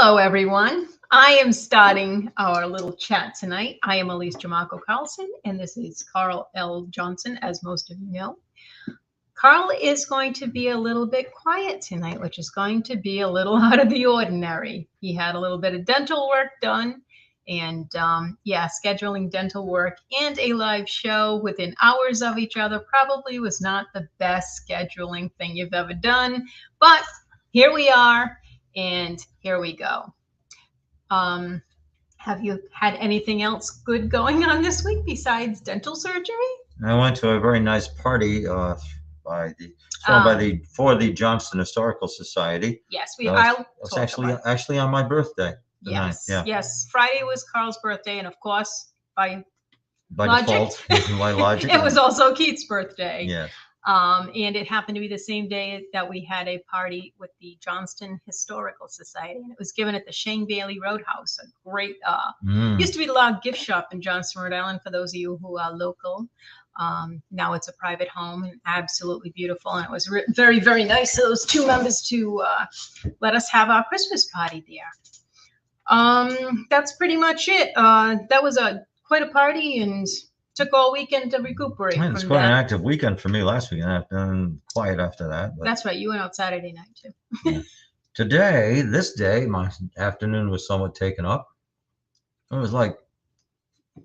Hello, everyone. I am starting our little chat tonight. I am Elise Jamarco Carlson, and this is Carl L. Johnson, as most of you know. Carl is going to be a little bit quiet tonight, which is going to be a little out of the ordinary. He had a little bit of dental work done, and scheduling dental work and a live show within hours of each other probably was not the best scheduling thing you've ever done, but here we are, and here we go. Have you had anything else good going on this week besides dental surgery? I went to a very nice party for the Johnston Historical Society. Yes, It was actually on my birthday. Yes, yes. Friday was Carl's birthday, and of course, by logic, default, by logic, it was also Keith's birthday. Yeah. And it happened to be the same day that we had a party with the Johnston Historical Society, and it was given at the Shane Bailey Roadhouse, a great, used to be the Log Gift Shop in Johnston, Rhode Island, for those of you who are local. Now it's a private home and absolutely beautiful, and it was very, very nice of those two members to let us have our Christmas party there. That's pretty much it. That was quite a party, and took all weekend to recuperate. Man, it's quite an active weekend for me last weekend. I've been quiet after that. But that's right. You went out Saturday night too. Yeah. This day, my afternoon was somewhat taken up. It was like,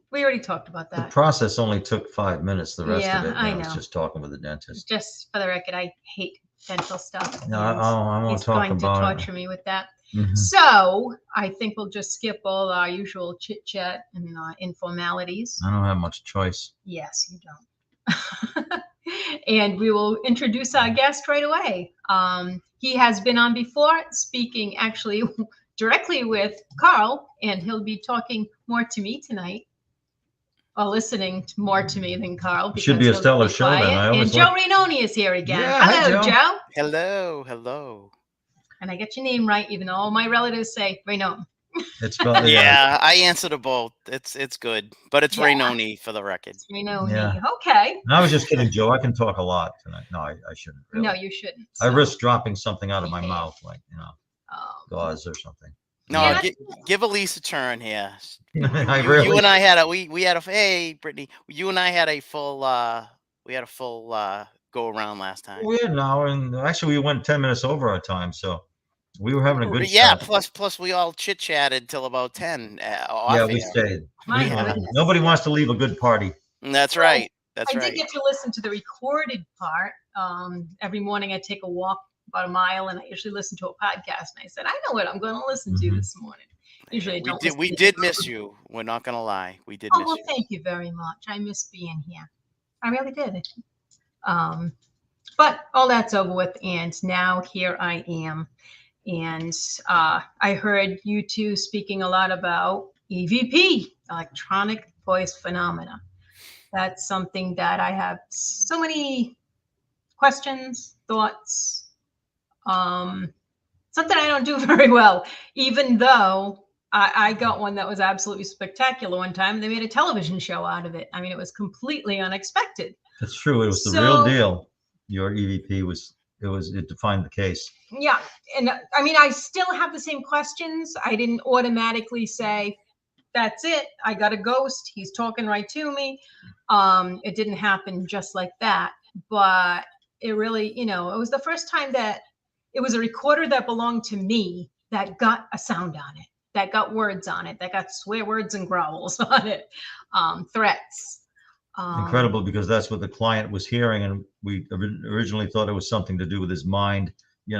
we already talked about that. The process only took 5 minutes. The rest of it, I know. I was just talking with the dentist. Just for the record, I hate dental stuff. No, I won't talk about it. He's going to torture me with that. Mm-hmm. So I think we'll just skip all our usual chit chat and informalities. I don't have much choice. Yes, you don't. And we will introduce our guest right away. He has been on before, speaking actually directly with Carl, and he'll be talking more to me tonight, or listening more to me than Carl. Should be a stellar show then. And Joe Rainone is here again. Yeah, hello, Joe. Hello. And I get your name right, even though all my relatives say Rainone. It's spelled, yeah, I answer to both. It's good, but it's Rainone for the record. It's Rainone. Yeah. Okay. And I was just kidding, Joe. I can talk a lot tonight. No, I shouldn't. Really. No, you shouldn't. So. I risk dropping something out of my mouth, like gauze or something. No, give Elise a turn here. You and I had hey Brittany, you and I had a full go around last time. We had now, and actually we went 10 minutes over our time, so we were having a good chat. Plus we all chit chatted till about 10. We stayed. Nobody wants to leave a good party. That's right. I did get to listen to the recorded part. Every morning I take a walk about a mile, and I usually listen to a podcast. And I said, I know what I'm going to listen to this morning. Usually I don't. We did miss you. We're not going to lie. We did miss you. Thank you very much. I miss being here. I really did. But all that's over with, and now here I am. And I heard you two speaking a lot about EVP, electronic voice phenomena. That's something that I have so many questions, thoughts, something I don't do very well, even though I got one that was absolutely spectacular one time. They made a television show out of it. I mean, it was completely unexpected. That's true. It was the real deal. Your EVP it defined the case. Yeah. And I mean, I still have the same questions. I didn't automatically say, that's it. I got a ghost. He's talking right to me. It didn't happen just like that. But it really, it was the first time that it was a recorder that belonged to me that got a sound on it, that got words on it, that got swear words and growls on it, threats. Incredible, because that's what the client was hearing, and we originally thought it was something to do with his mind,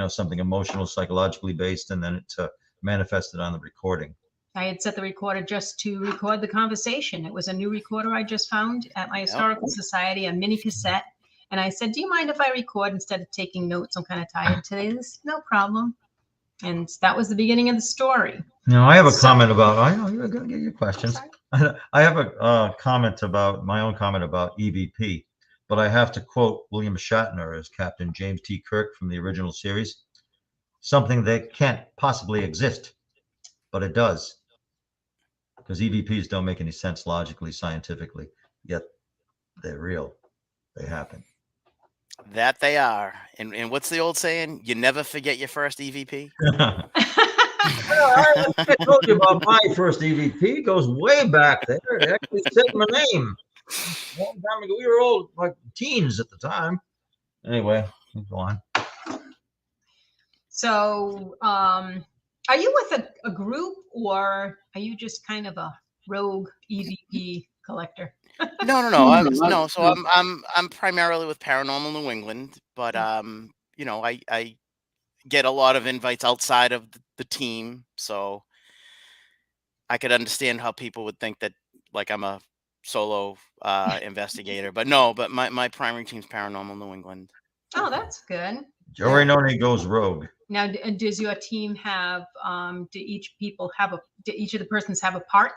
something emotional, psychologically based, and then it manifested on the recording. I had set the recorder just to record the conversation. It was a new recorder I just found at my historical society, a mini cassette. And I said, do you mind if I record instead of taking notes? I'm kind of tired today. No problem. And that was the beginning of the story. Now, I have a comment about, I know you're going to get your questions. I have a comment about, my own comment about EVP, but I have to quote William Shatner as Captain James T. Kirk from the original series. Something that can't possibly exist, but it does. Because EVPs don't make any sense logically, scientifically, yet they're real. They happen. That they are. And what's the old saying? You never forget your first EVP? I told you about my first EVP. It goes way back there. It actually said my name. A long time ago. We were all like teens at the time. Anyway, go on. So, are you with a group, or are you just kind of a rogue EVP collector? No. So I'm primarily with Paranormal New England, but I get a lot of invites outside of the team, so I could understand how people would think that like I'm a solo investigator, but no, but my primary team's Paranormal New England. Oh, that's good. Joe Rainone goes rogue. Now, does your team have? Do each people have a? Do each of the persons have a part?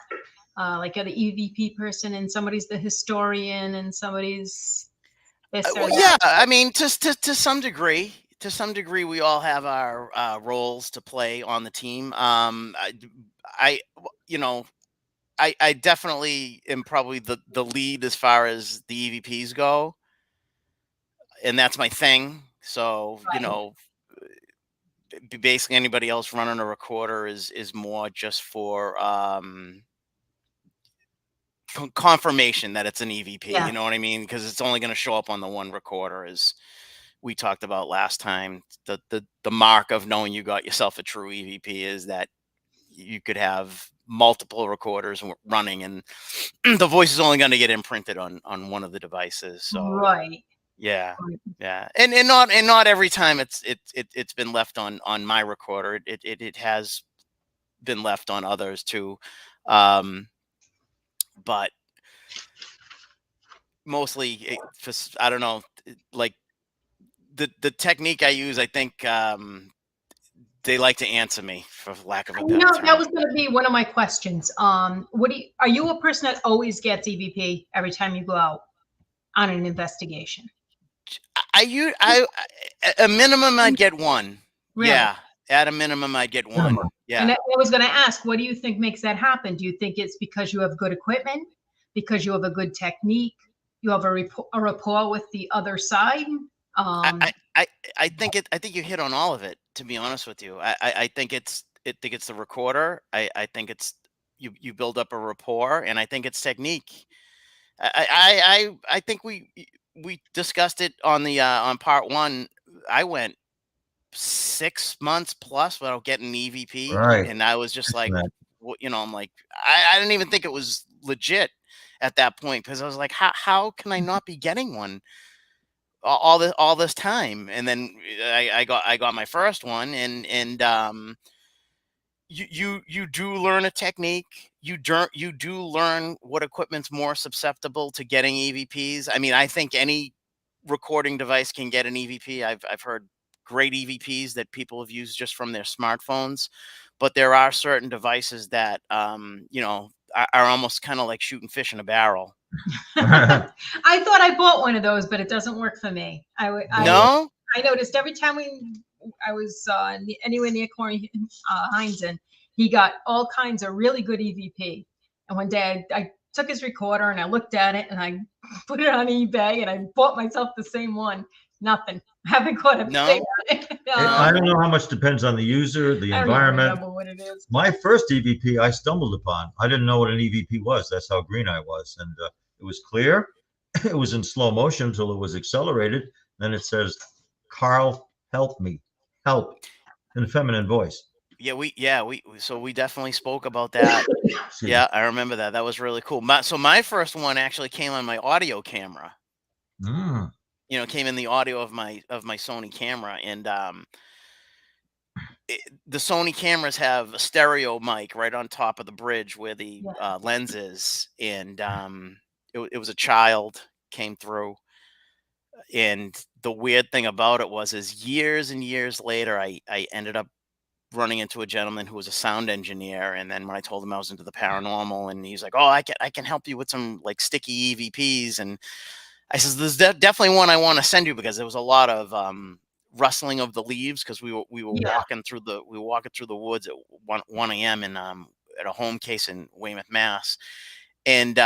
Like you're the EVP person, and somebody's the historian, and somebody's this or Well, that. yeah, I mean, to some degree, we all have our roles to play on the team. I you know, I definitely am probably the lead as far as the EVPs go, and that's my thing. So Right. basically anybody else running a recorder is more just for confirmation that it's an EVP. Yeah. You know what I mean? Because it's only going to show up on the one recorder, as we talked about last time. The mark of knowing you got yourself a true EVP is that you could have multiple recorders running, and the voice is only going to get imprinted on one of the devices. So Right. yeah, Right. yeah, and not every time it's been left on my recorder. It has been left on others too, but mostly I don't know, like the technique I use. I think they like to answer me, for lack of a better That term. was going to be one of my questions. Are you a person that always gets EVP every time you go out on an investigation? At a minimum, I'd get one. Really? Yeah, at a minimum, I'd get one. Minimum. And Yeah. I was going to ask, what do you think makes that happen? Do you think it's because you have good equipment, because you have a good technique, you have a rapport with the other side? I, Um, I, I I think I think you hit on all of it. To be honest with you, I think it's the recorder. I think it's you build up a rapport, and I think it's technique. I think we discussed it on the on part one. I went 6 months plus without getting an EVP, Right. and I was just like, That. I'm like, I didn't even think it was legit at that point, because I was like, how can I not be getting one all this time? And then I got my first one, and you do learn a technique. You do learn what equipment's more susceptible to getting EVPs. I mean, I think any recording device can get an EVP. I've heard great EVPs that people have used just from their smartphones, but there are certain devices that are almost kind of like shooting fish in a barrel. I thought I bought one of those, but it doesn't work for me. No, I noticed every time I was anywhere near Corey Hines, and he got all kinds of really good EVP. And one day I took his recorder and I looked at it and I put it on eBay and I bought myself the same one. Nothing. I haven't got a thing no, on it. I don't know how much depends on the user, the I don't even environment. remember what it is. My first EVP I stumbled upon. I didn't know what an EVP was. That's how green I was. And it was clear. It was in slow motion until it was accelerated. Then it says, Carl, help me. Help. In a feminine voice. so we definitely spoke about that. Yeah, I remember that. That was really cool. So my first one actually came on my audio camera. Mm. Came in the audio of my Sony camera, and the Sony cameras have a stereo mic right on top of the bridge where the lens is, and it was a child came through. And the weird thing about it is years and years later, I ended up running into a gentleman who was a sound engineer, and then when I told him I was into the paranormal, and he's like, "Oh, I can help you with some like sticky EVPs," and I says, "There's definitely one I want to send you," because there was a lot of rustling of the leaves, because we were walking through the woods at 1 a.m. in at a home case in Weymouth, Mass. And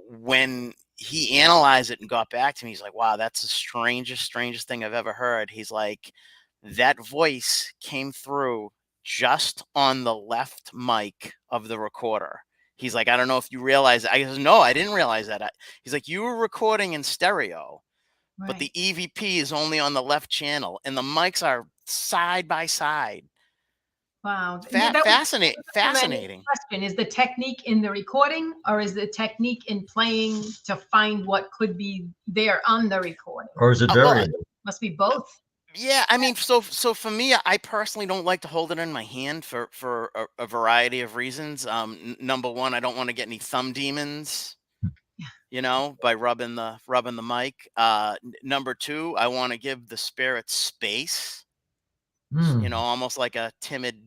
when he analyzed it and got back to me, he's like, "Wow, that's the strangest thing I've ever heard." He's like, "That voice came through just on the left mic of the recorder. He's like, I don't know if you realize that. I goes, no, I didn't realize that. He's like, you were recording in stereo, but the EVP is only on the left channel, and the mics are side by side. Wow. Fascinating. Question. Is the technique in the recording, or is the technique in playing to find what could be there on the recording? Or is it variable? Must be both. Yeah, I mean, so for me, I personally don't like to hold it in my hand for a variety of reasons. Number one, I don't want to get any thumb demons, by rubbing the mic. Number two, I want to give the spirit space. Almost like a timid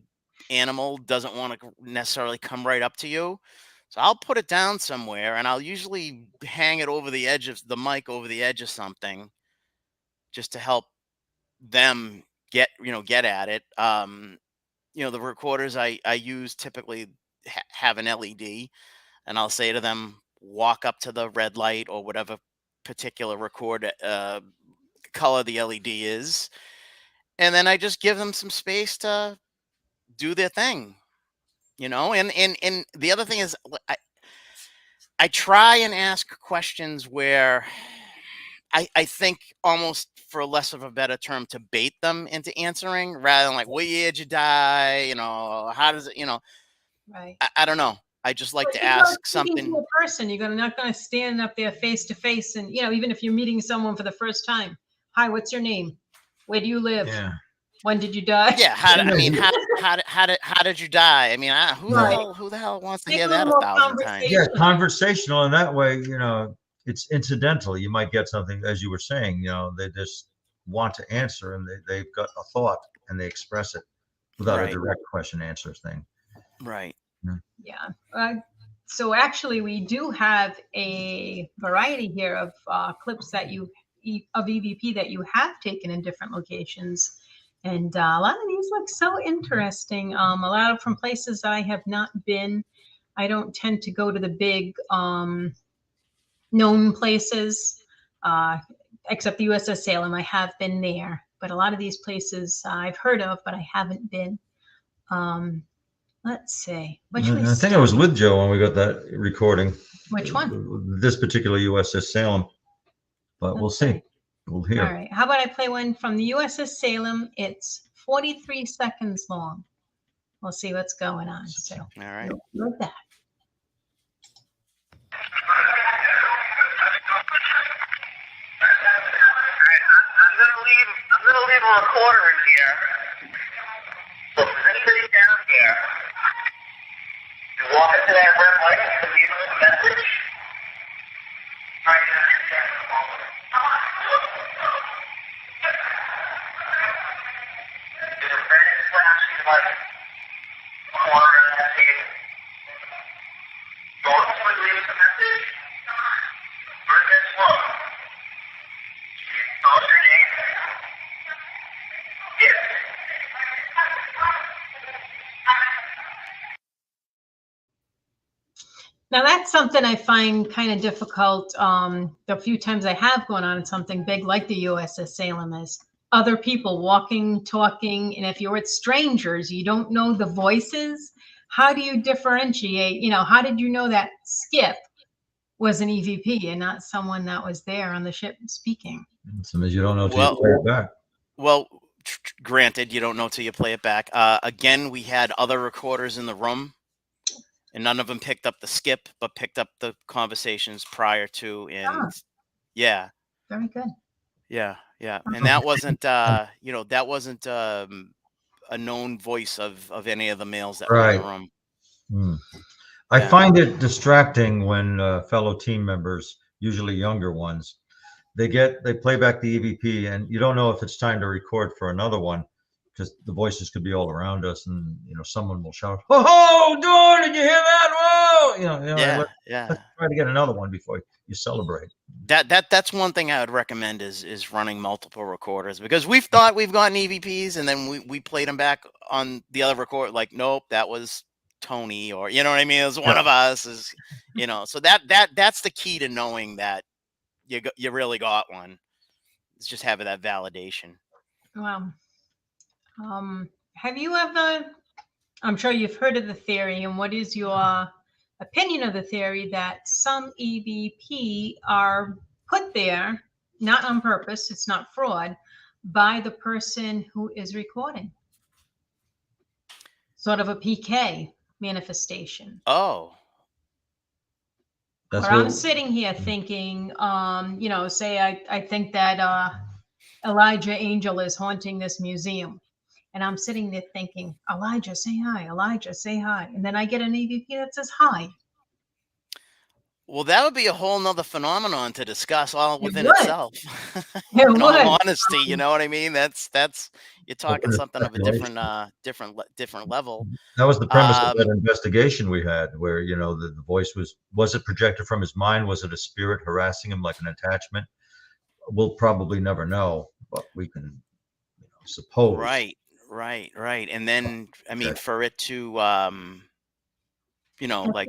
animal doesn't want to necessarily come right up to you. So I'll put it down somewhere, and I'll usually hang it over the edge of the mic, over the edge of something, just to help them get at it. The recorders I use typically have an LED, and I'll say to them, walk up to the red light or whatever particular record color the LED is, and then I just give them some space to do their thing, and the other thing is I try and ask questions where I think, almost for less of a better term, to bait them into answering, rather than like, what year did you die? How does it, Right. I don't know. I just like to ask something. To a person, you're not going to stand up there face to face, and even if you're meeting someone for the first time, hi, what's your name? Where do you live? Yeah. When did you die? Yeah, how did you die? I mean, who the hell wants to hear that 1,000 times? Yeah, conversational in that way. It's incidental. You might get something, as you were saying. They just want to answer, and they've got a thought, and they express it without a direct question answer thing. Right. Yeah. So actually, we do have a variety here of clips of EVP that you have taken in different locations. And a lot of these look so interesting. A lot of from places that I have not been. I don't tend to go to the big known places, except the USS Salem. I have been there, but a lot of these places I've heard of, but I haven't been. Let's see. I think I was with Joe when we got that recording. Which one? This particular USS Salem, but we'll see. We'll hear. All right. How about I play one from the USS Salem? It's 43 seconds long. We'll see what's going on. So, all right. Like that. I'm gonna leave a recorder in here. So if there's anybody down here, you walk up to that red light and leave a message. Right now, there's a red flashing light corner of that table. Go up to it, leave a message. Or guess what? You spell your name. Yes. Now that's something I find kind of difficult. The few times I have gone on something big like the USS Salem is other people walking, talking, and if you're with strangers, you don't know the voices. How do you differentiate? How did you know that Skip was an EVP and not someone that was there on the ship speaking? Sometimes you don't know till you play it back. Well, granted, you don't know till you play it back. Again, we had other recorders in the room, and none of them picked up the skip, but picked up the conversations prior to. And yeah, very good. Yeah, and that wasn't, that wasn't a known voice of any of the males that were in the room. I find it distracting when fellow team members, usually younger ones, they play back the EVP, and you don't know if it's time to record for another one, because the voices could be all around us, and someone will shout, "Oh, Dawn, did you hear that? Whoa!" Let's try to get another one before you celebrate. That's one thing I would recommend is running multiple recorders, because we've thought we've gotten EVPs, and then we played them back on the other record, like, nope, that was Tony, or you know what I mean, it was one of us, so that's the key to knowing that you really got one. It's just having that validation. Wow. Have you ever I'm sure you've heard of the theory. And what is your opinion of the theory that some EVP are put there, not on purpose, it's not fraud, by the person who is recording? Sort of a PK manifestation. Oh, That's Or I'm what, sitting here thinking, say I think that Elijah Angel is haunting this museum. And I'm sitting there thinking, Elijah, say hi. Elijah, say hi. And then I get an EVP that says hi. well, that would be a whole nother phenomenon to discuss all It within would. itself. It In all would. honesty, you know what I mean? That's you're talking open to something of a speculation. different level. That was the premise of that Um, investigation we had, where the voice was it projected from his mind? Was it a spirit harassing him like an attachment? We'll probably never know, but we can suppose. right. And then, I mean, Okay. for it to, like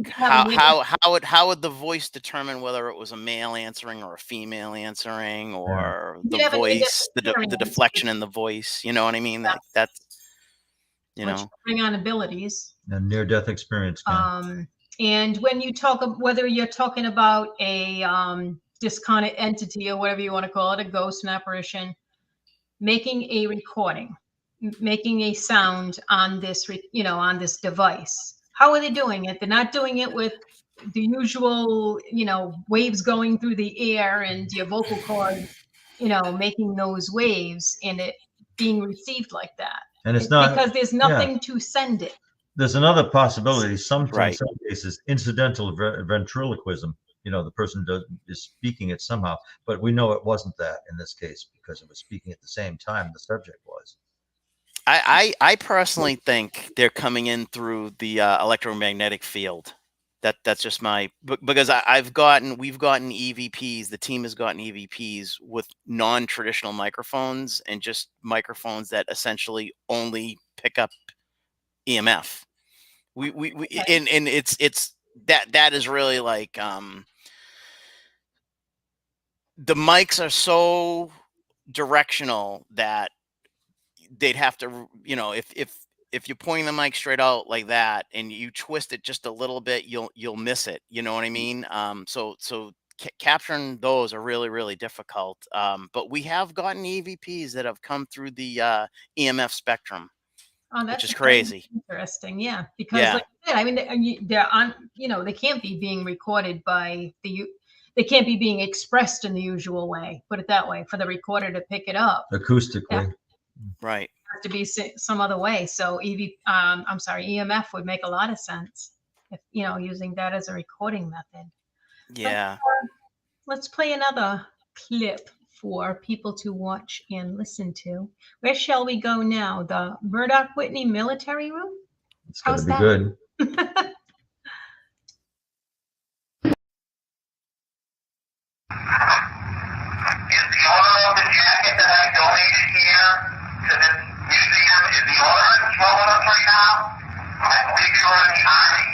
Have a near- how would the voice determine whether it was a male answering or a female answering, or you the could have a near-death voice, the experience, deflection in the voice? You know what I mean? That's which bring on abilities. A near-death experience can. And when you talk of whether you're talking about a discarnate entity or whatever you want to call it, a ghost, an apparition, making a recording, making a sound on this, on this device. How are they doing it? They're not doing it with the usual, waves going through the air and your vocal cords, making those waves and it being received like that. And it's not because there's nothing to send it. There's another possibility. In Right. some cases, incidental ventriloquism. The person is speaking it somehow, but we know it wasn't that in this case because it was speaking at the same time the subject was. I personally think they're coming in through the electromagnetic field. That's just because we've gotten EVPs. The team has gotten EVPs with non-traditional microphones and just microphones that essentially only pick up EMF. Okay. And it's that is really like the mics are so directional that they'd have to, if you're pointing the mic straight out like that and you twist it just a little bit, you'll miss it. You know what I mean? So capturing those are really, really difficult. But we have gotten EVPs that have come through the EMF spectrum, Oh, which that's is crazy. interesting. Yeah, because Yeah. like I said, I mean, they're on. They can't be being recorded by they can't be being expressed in the usual way. Put it that way, for the recorder to pick it up, Acoustically. Right. has to be some other way. So EMF would make a lot of sense if using that as a recording method. Yeah. Let's play another clip for people to watch and listen to. Where shall we go now? The Murdoch Whitney Military Room? It's going to How's be that? good. Is the owner of the jacket that I donated here to this museum, is the owner showing up right now? I believe you were in the Army,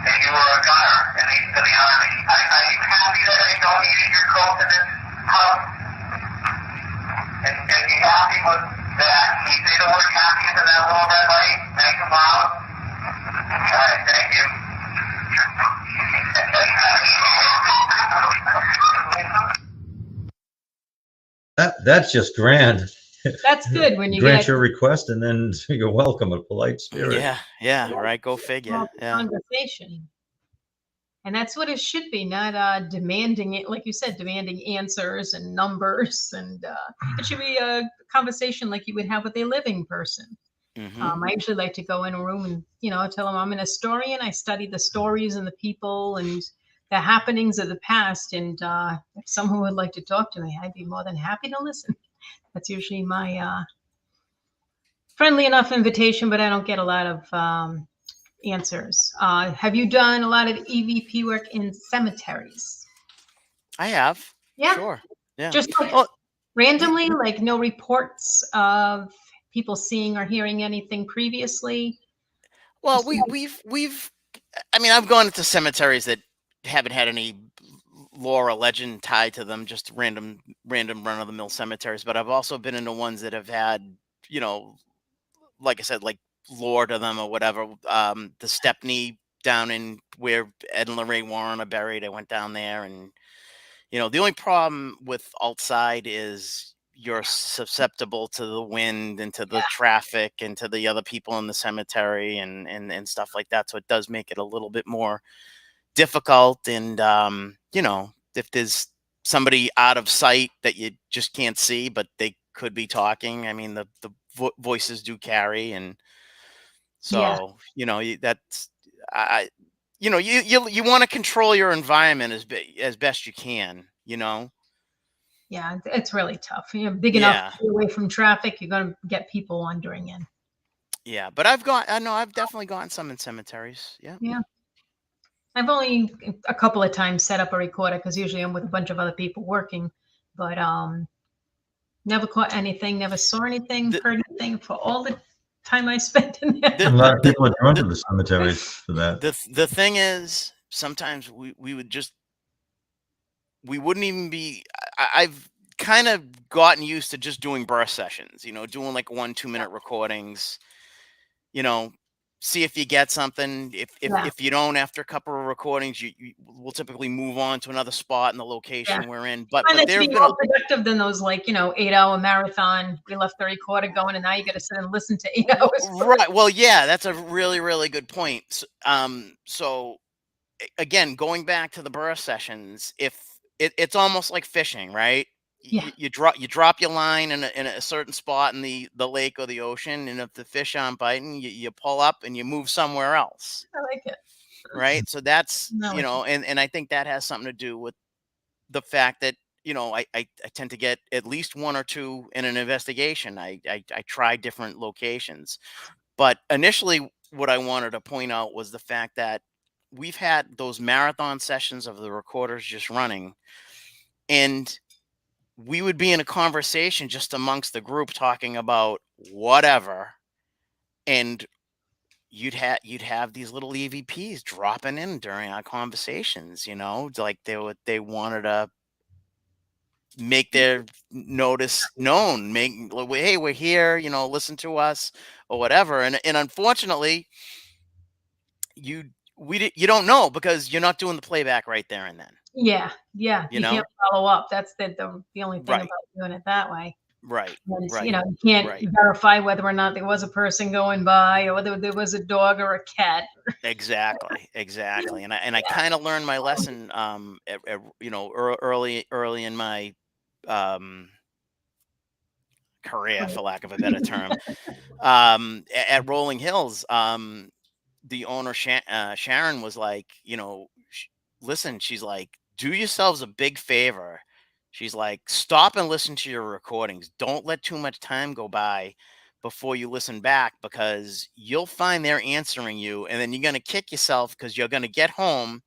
and you were a gunner in the Army. Are you happy that I donated your coat to this house? And you happy with that? Can you say the word happy into that little red light? Make them loud. All right, thank you. That's just grand. That's good when you grant get your request and then you're welcome. A polite spirit. Yeah. Right. Go figure. Yeah. conversation. And that's what it should be, not demanding it, like you said, demanding answers and numbers. And it should be a conversation like you would have with a living person. I usually like to go in a room and, tell them I'm an historian. I study the stories and the people and the happenings of the past. And if someone would like to talk to me, I'd be more than happy to listen. That's usually my friendly enough invitation, but I don't get a lot of answers. Have you done a lot of EVP work in cemeteries? I have. Yeah. Sure. Yeah. Just like randomly, like no reports of people seeing or hearing anything previously? Well, we've I mean, I've gone into cemeteries that haven't had any lore or legend tied to them, just random run of the mill cemeteries. But I've also been into ones that have had, like I said, like lore to them or whatever. The Stepney down in where Ed and Lorraine Warren are buried, I went down there, and the only problem with outside is you're susceptible to the wind and to the traffic and to the other people in the cemetery and stuff like that. So it does make it a little bit more difficult. And if there's somebody out of sight that you just can't see, but they could be talking, I mean, the voices do carry. And so that's you want to control your environment as best you can. Yeah, it's really tough. Big enough to be away from traffic, you're going to get people wandering in. Yeah, but I've definitely gotten some in cemeteries. Yeah. Yeah. I've only a couple of times set up a recorder because usually I'm with a bunch of other people working, but never caught anything, never saw anything, heard anything for all the time I spent in there. A lot of people are drawn to the cemeteries for that. The thing is, sometimes we wouldn't even be. I've kind of gotten used to just doing burst sessions. Doing like 1-2 minute recordings. See if you get something. If you don't, after a couple of recordings, you will typically move on to another spot in the location we're in. But there's been more productive than those 8-hour marathon. We left the recorder going, and now you got to sit and listen to 8 hours. Right. Well, yeah, that's a really, really good point. So again, going back to the burst sessions, if it's almost like fishing, right? Yeah. You drop your line in a certain spot in the lake or the ocean, and if the fish aren't biting, you pull up and you move somewhere else. I like it. Right. So that's and I think that has something to do with the fact that I tend to get at least 1 or 2 in an investigation. I try different locations, but initially what I wanted to point out was the fact that we've had those marathon sessions of the recorders just running, and we would be in a conversation just amongst the group talking about whatever, and you'd have these little EVPs dropping in during our conversations, like they wanted to make their notice known, hey, we're here, listen to us or whatever. And unfortunately, you don't know because you're not doing the playback right there and then. Yeah. You can't follow up. That's the only thing about doing it that way. Right. And, right. You can't verify whether or not there was a person going by or whether there was a dog or a cat. Exactly. And I kind of learned my lesson, early in my career, for lack of a better term, at Rolling Hills. The owner Sharon was like, listen, she's like, do yourselves a big favor. She's like, stop and listen to your recordings. Don't let too much time go by before you listen back, because you'll find they're answering you, and then you're going to kick yourself because you're going to get home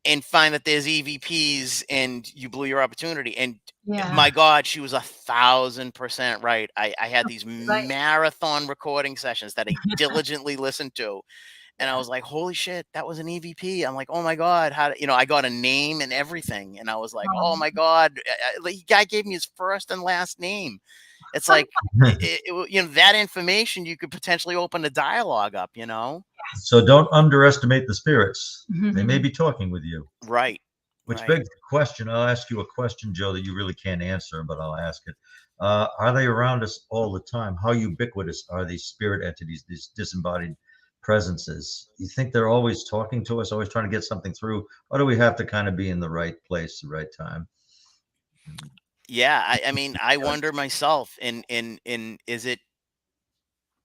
and find that there's EVPs and you blew your opportunity. And my God, she was 1,000% right. I had these marathon recording sessions that I diligently listened to. And I was like, holy shit, that was an EVP. I'm like, oh my God, I got a name and everything. And I was like, oh my God, the guy gave me his first and last name. It's like, that information, you could potentially open a dialogue up, So don't underestimate the spirits. They may be talking with you. Right. Which begs the question. I'll ask you a question, Joe, that you really can't answer, but I'll ask it. Are they around us all the time? How ubiquitous are these spirit entities, these disembodied presences? You think they're always talking to us, always trying to get something through? Or do we have to kind of be in the right place, the right time? Yeah, I mean, I wonder myself, and is it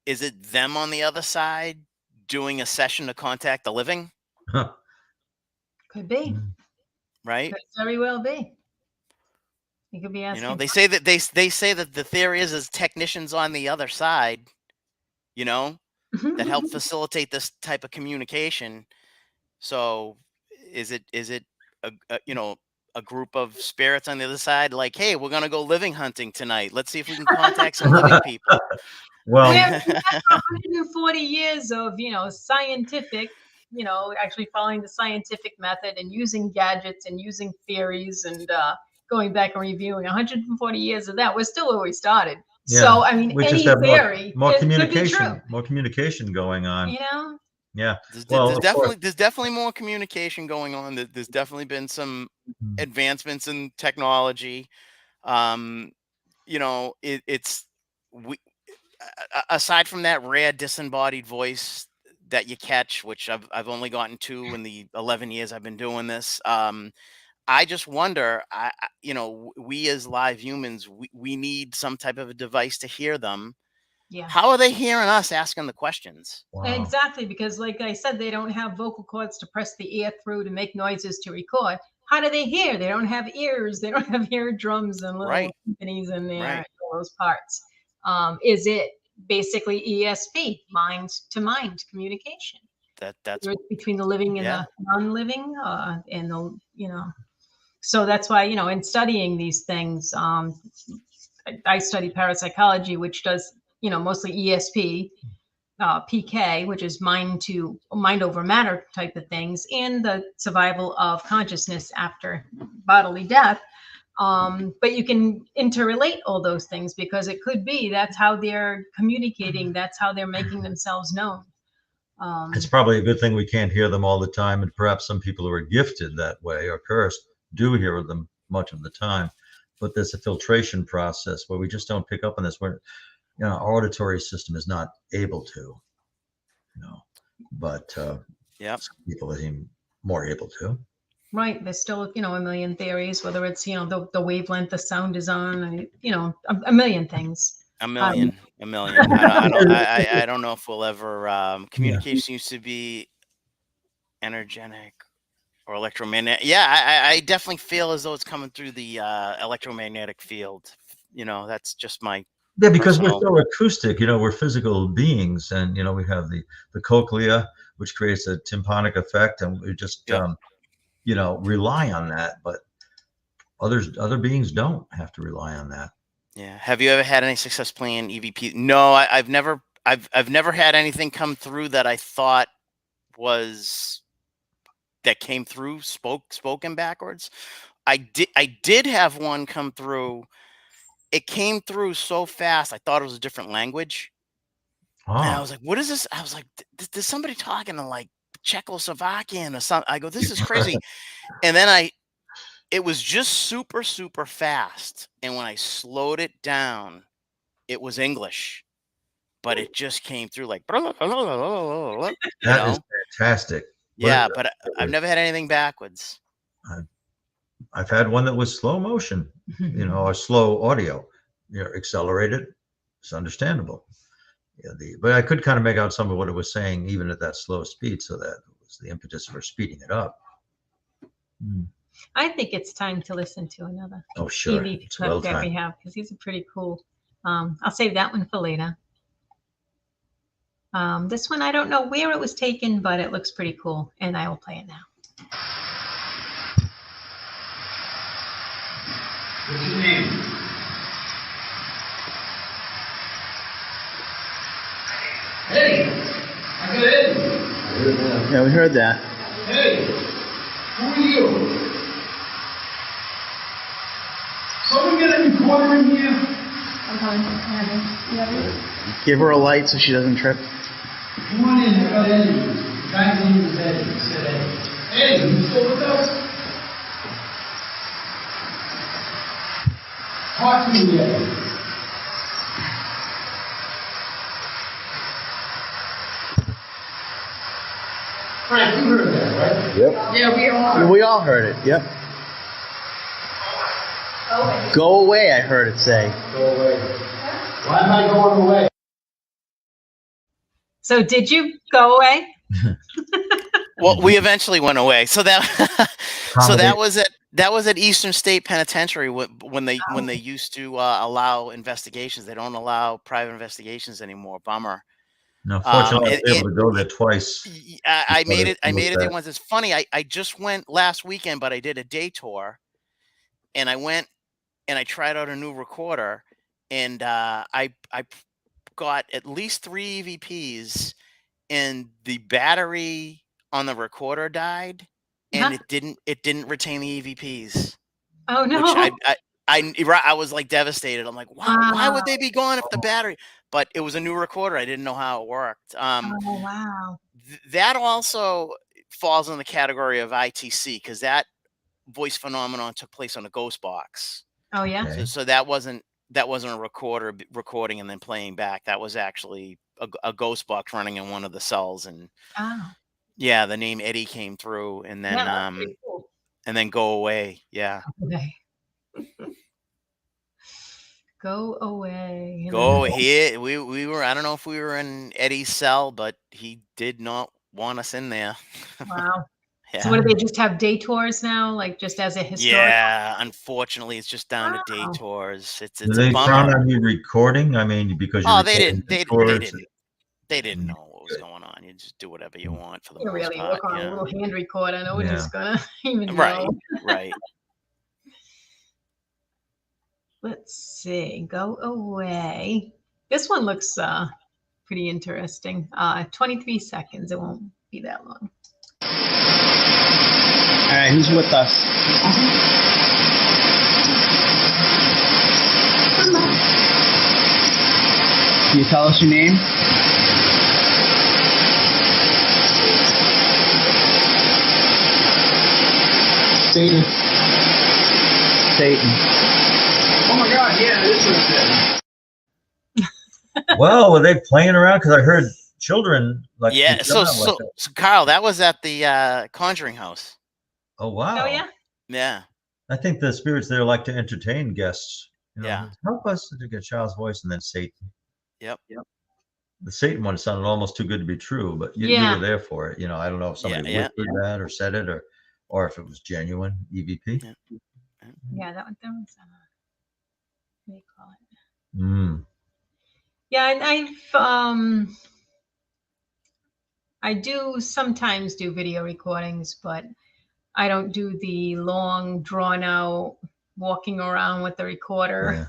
them on the other side doing a session to contact the living? Could be. Right? Could very well be. You could be asking. They say that they say that the theory is technicians on the other side, that help facilitate this type of communication. So is it a group of spirits on the other side, like, hey, we're gonna go living hunting tonight. Let's see if we can contact some living people. Well, we have 140 years of scientific, actually following the scientific method and using gadgets and using theories and going back and reviewing 140 years of that. We're still where we started. So I mean, we just any have theory more could be communication, true. more communication going on. You know? Yeah. There's, Well, there's of course. definitely more communication going on. There's definitely been some advancements in technology. You know, it's we aside from that rare disembodied voice that you catch, which I've only gotten two in the 11 years I've been doing this. I just wonder, you know, we as live humans, we need some type of a device to hear them. Yeah. How are they hearing us asking the questions? Wow. Exactly, because like I said, they don't have vocal cords to press the ear through to make noises to record. How do they hear? They don't have ears. They don't have eardrums and little Right. timpanis in there, Right. all those parts. Is it basically ESP, mind to mind communication? That's Between the living and yeah. the non-living, and the, you know. So that's why, you know, in studying these things, I study parapsychology, which does, you know, mostly ESP, PK, which is mind over matter type of things, and the survival of consciousness after bodily death. But you can interrelate all those things because it could be that's how they're communicating, that's how they're making themselves known. It's probably a good thing we can't hear them all the time, and perhaps some people who are gifted that way or cursed do hear them much of the time. But there's a filtration process where we just don't pick up on this. Where, you know, our auditory system is not able to, you know, but Yeah. some people seem more able to. Right. There's still, you know, a million theories, whether it's, you know, the wavelength the sound is on, and, you know, a million things. A million. I don't know if we'll ever. Communication used to be energetic or electromagnetic. Yeah, I definitely feel as though it's coming through the electromagnetic field. You know, that's just my Because personal. we're so acoustic, you know, we're physical beings, and you know, we have the cochlea, which creates a tympanic effect, and we just you know, rely on that. But other beings don't have to rely on that. Yeah. Have you ever had any success playing EVP? No, I've never had anything come through that I thought that came through spoken backwards. I did have one come through. It came through so fast, I thought it was a different language. And I was like, what is this? I was like, there's somebody talking in like Czechoslovakian or something. I go, this is crazy. And then it was just super, super fast. And when I slowed it down, it was English, but it just came through like, you know? That is fantastic. Yeah, but I've never had anything backwards. I've had one that was slow motion, you know, or slow audio. You know, accelerated. It's understandable. Yeah, but I could kind of make out some of what it was saying, even at that slow speed. So that was the impetus for speeding it up. I think it's time to listen to another sure. EVP clip that we have, because these are pretty cool. I'll save that one for later. This one, I don't know where it was taken, but it looks pretty cool, and I will play it now. What's your name? Hey, I got Eddie. Yeah, we heard that. Hey, who are you? Someone get a recorder in here? I'm coming. Give her a light so she doesn't trip. Come on in, I got Eddie. The guy's name is Eddie. He said Eddie. Eddie, you still with us? Talk to me, Eddie. Frank, you heard that, right? Yep. Yeah, we all. We all heard it. Yep. Go away, I heard it say. Go away. Why am I going away? So did you go away? Well, we eventually went away. So that was at Eastern State Penitentiary when they used to allow investigations. They don't allow private investigations anymore. Bummer. No, fortunately, I was able to go there twice. I made it there once. It's funny. I just went last weekend, but I did a day tour, and I went and I tried out a new recorder, and I got at least 3 EVPs, and the battery on the recorder died, and it didn't retain the EVPs. Oh no! Which I was like devastated. I'm like, wow, why would Wow. they be gone if the battery? But it was a new recorder. I didn't know how it worked. Oh, wow. That also falls in the category of ITC because that voice phenomenon took place on a ghost box. Oh, yeah. Okay. So that wasn't a recorder recording and then playing back. That was actually a ghost box running in one of the cells. And Oh, yeah, the name Eddie came through, and then yeah, that's pretty cool. and then go away. Yeah. Okay. Go away. Go here. We were, I don't know if we were in Eddie's cell, but he did not want us in there. Wow. Yeah. So what do they just have day tours now? Like just as a historic? Yeah, unfortunately, it's just down to day Wow. tours. It's Do a they frown bummer. on you recording? I mean, because you're Oh, they recording didn't. the tours. They didn't know what was going on. You just do whatever you want for the You most really part. look on a Yeah. little hand recorder. Nobody's Yeah. gonna even Right. know. Right. Let's see. Go away. This one looks pretty interesting. 23 seconds. It won't be that long. All right, who's with us? Can you tell us your name? Satan. Satan. Oh my God, yeah, this was it. Well, were they playing around? Because I heard children like. Yeah. freak So, out like so, that. so, Carl, that was at the Conjuring House. Oh wow! Oh, yeah. Yeah. I think the spirits there like to entertain guests. You know, Yeah. help us to get Child's voice, and then Satan. Yep. The Satan one sounded almost too good to be true, but you Yeah. were there for it. You know, I don't know if somebody Yeah, whispered that or said it, or if it was genuine EVP. Yeah. Yeah, that one's what do you call it? Mm. Yeah, and I do sometimes do video recordings, but I don't do the long, drawn out walking around with the recorder Yeah.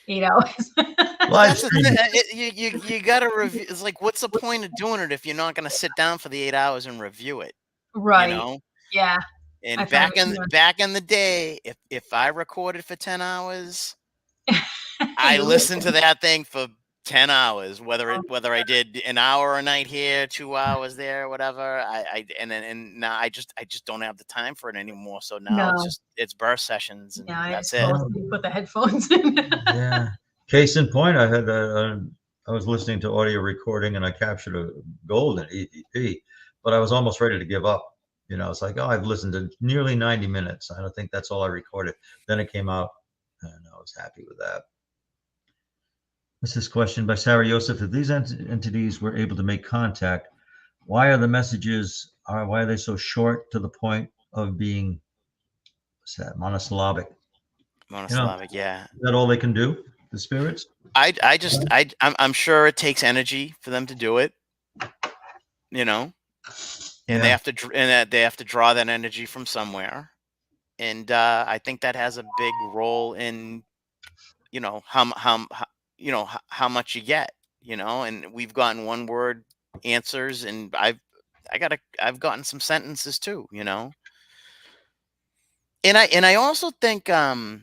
8 hours. Live That's the streaming. thing. You got to review. It's like, what's the point of doing it if you're not going to sit down for the 8 hours and review it? Right. You know. Yeah. And I back found in the day, if I recorded for 10 hours, I You listened to that thing for 10 hours, whether Oh. I did an hour a night here, 2 hours there, whatever. And now I just don't have the time for it anymore. So now No. it's burst sessions and Yeah, I that's just it. fall asleep with the headphones in. Yeah. Case in point, I had I was listening to audio recording and I captured a golden EVP, but I was almost ready to give up. You know, it's like, oh, I've listened to nearly 90 minutes. I don't think that's all I recorded. Then it came out, and I was happy with that. What's this question by Sarah Yosef? If these entities were able to make contact, why are the messages? Why are they so short to the point of being, what's that, monosyllabic? Monosyllabic, yeah. Is that all they can do? The spirits? I'm sure it takes energy for them to do it. You know. And they have to draw that energy from somewhere, and I think that has a big role in, you know, how much you get, you know. And we've gotten one word answers, and I've gotten some sentences too, you know. And I also think that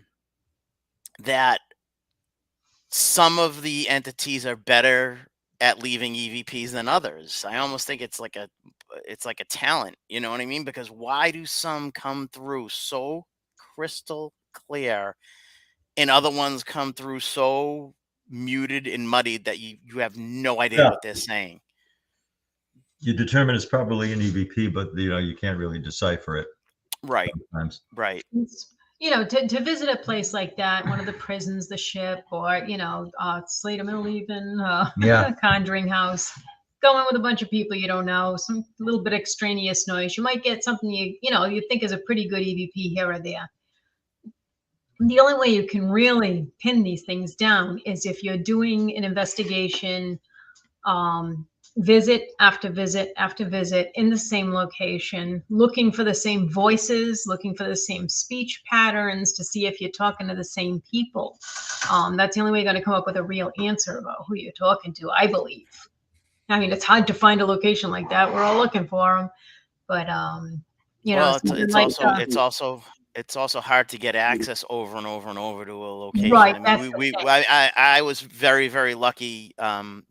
some of the entities are better at leaving EVPs than others. I almost think it's like a talent, you know what I mean? Because why do some come through so crystal clear and other ones come through so muted and muddied that you have no idea what they're saying? You determine it's probably an EVP, but you know, you can't really decipher it. Right. Sometimes. Right. You know, to visit a place like that, one of the prisons, the ship, or, you know, Slater Mill even, Conjuring House, go in with a bunch of people you don't know, some little bit extraneous noise. You might get something you think is a pretty good EVP here or there. The only way you can really pin these things down is if you're doing an investigation, visit after visit after visit in the same location, looking for the same voices, looking for the same speech patterns to see if you're talking to the same people. That's the only way you're going to come up with a real answer about who you're talking to, I believe. I mean, it's hard to find a location like that. We're all looking for them, but you know, Well, it's also it's also hard to get access over and over and over to a location. Right, I mean, that's the we thing. I was very, very lucky,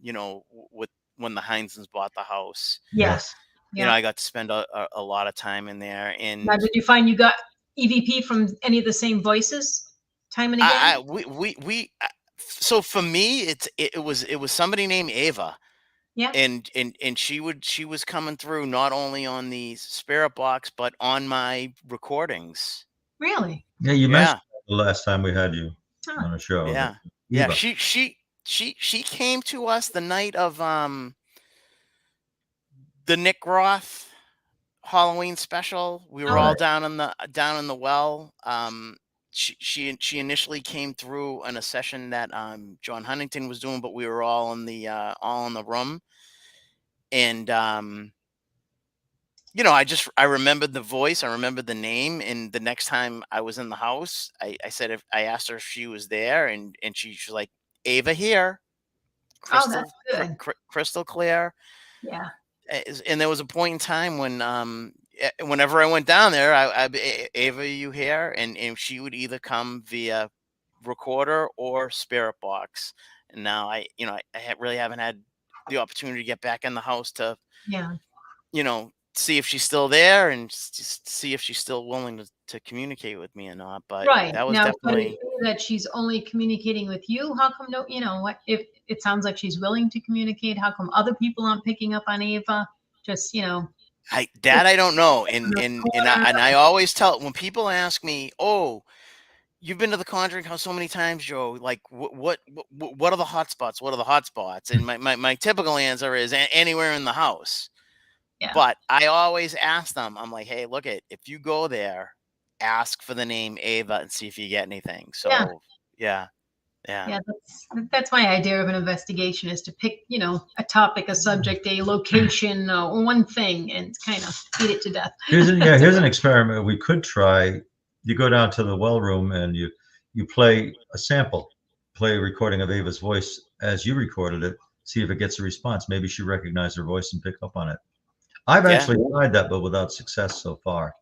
you know, with when the Heinzens bought the house. Yes. You know, Yeah. I got to spend a lot of time in there, Now, and did you find you got EVP from any of the same voices time and again? so for me, it was somebody named Ava. Yeah. And she was coming through not only on the spirit box but on my recordings. Really? Yeah, you Yeah, mentioned that the last time we had you Huh. on a show. yeah, that yeah. Eva. She came to us the night of the Nick Roth Halloween special. We were Oh, all down in the well. She initially came through in a session that John Huntington was doing, but we were all in the room. And you know, I remembered the voice, I remembered the name, and the next time I was in the house, I asked her if she was there, and she's like, Ava here, oh, that's good. crystal clear. Yeah. And there was a point in time when whenever I went down there, Ava, you here? And she would either come via recorder or spirit box. And now really haven't had the opportunity to get back in the house to, Yeah. you know, see if she's still there and just see if she's still willing to communicate with me or not. But Right. that was Now, but definitely it's true that she's only communicating with you. How come no, you know, what if it sounds like she's willing to communicate? How come other people aren't picking up on Ava? Just, you know, I don't know. And I always tell when people ask me, "Oh, you've been to the Conjuring House so many times, Joe. Like, what are the hot spots? What are the hot spots?" And my typical answer is anywhere in the house. Yeah. But I always ask them. I'm like, "Hey, look if you go there, ask for the name Ava and see if you get anything." So yeah. Yeah, that's my idea of an investigation is to pick, you know, a topic, a subject, a location, one thing, and kind of beat it to death. Here's an experiment we could try. You go down to the well room and you play a sample, play a recording of Ava's voice as you recorded it. See if it gets a response. Maybe she recognized her voice and pick up on it. I've actually tried that, but without success so far.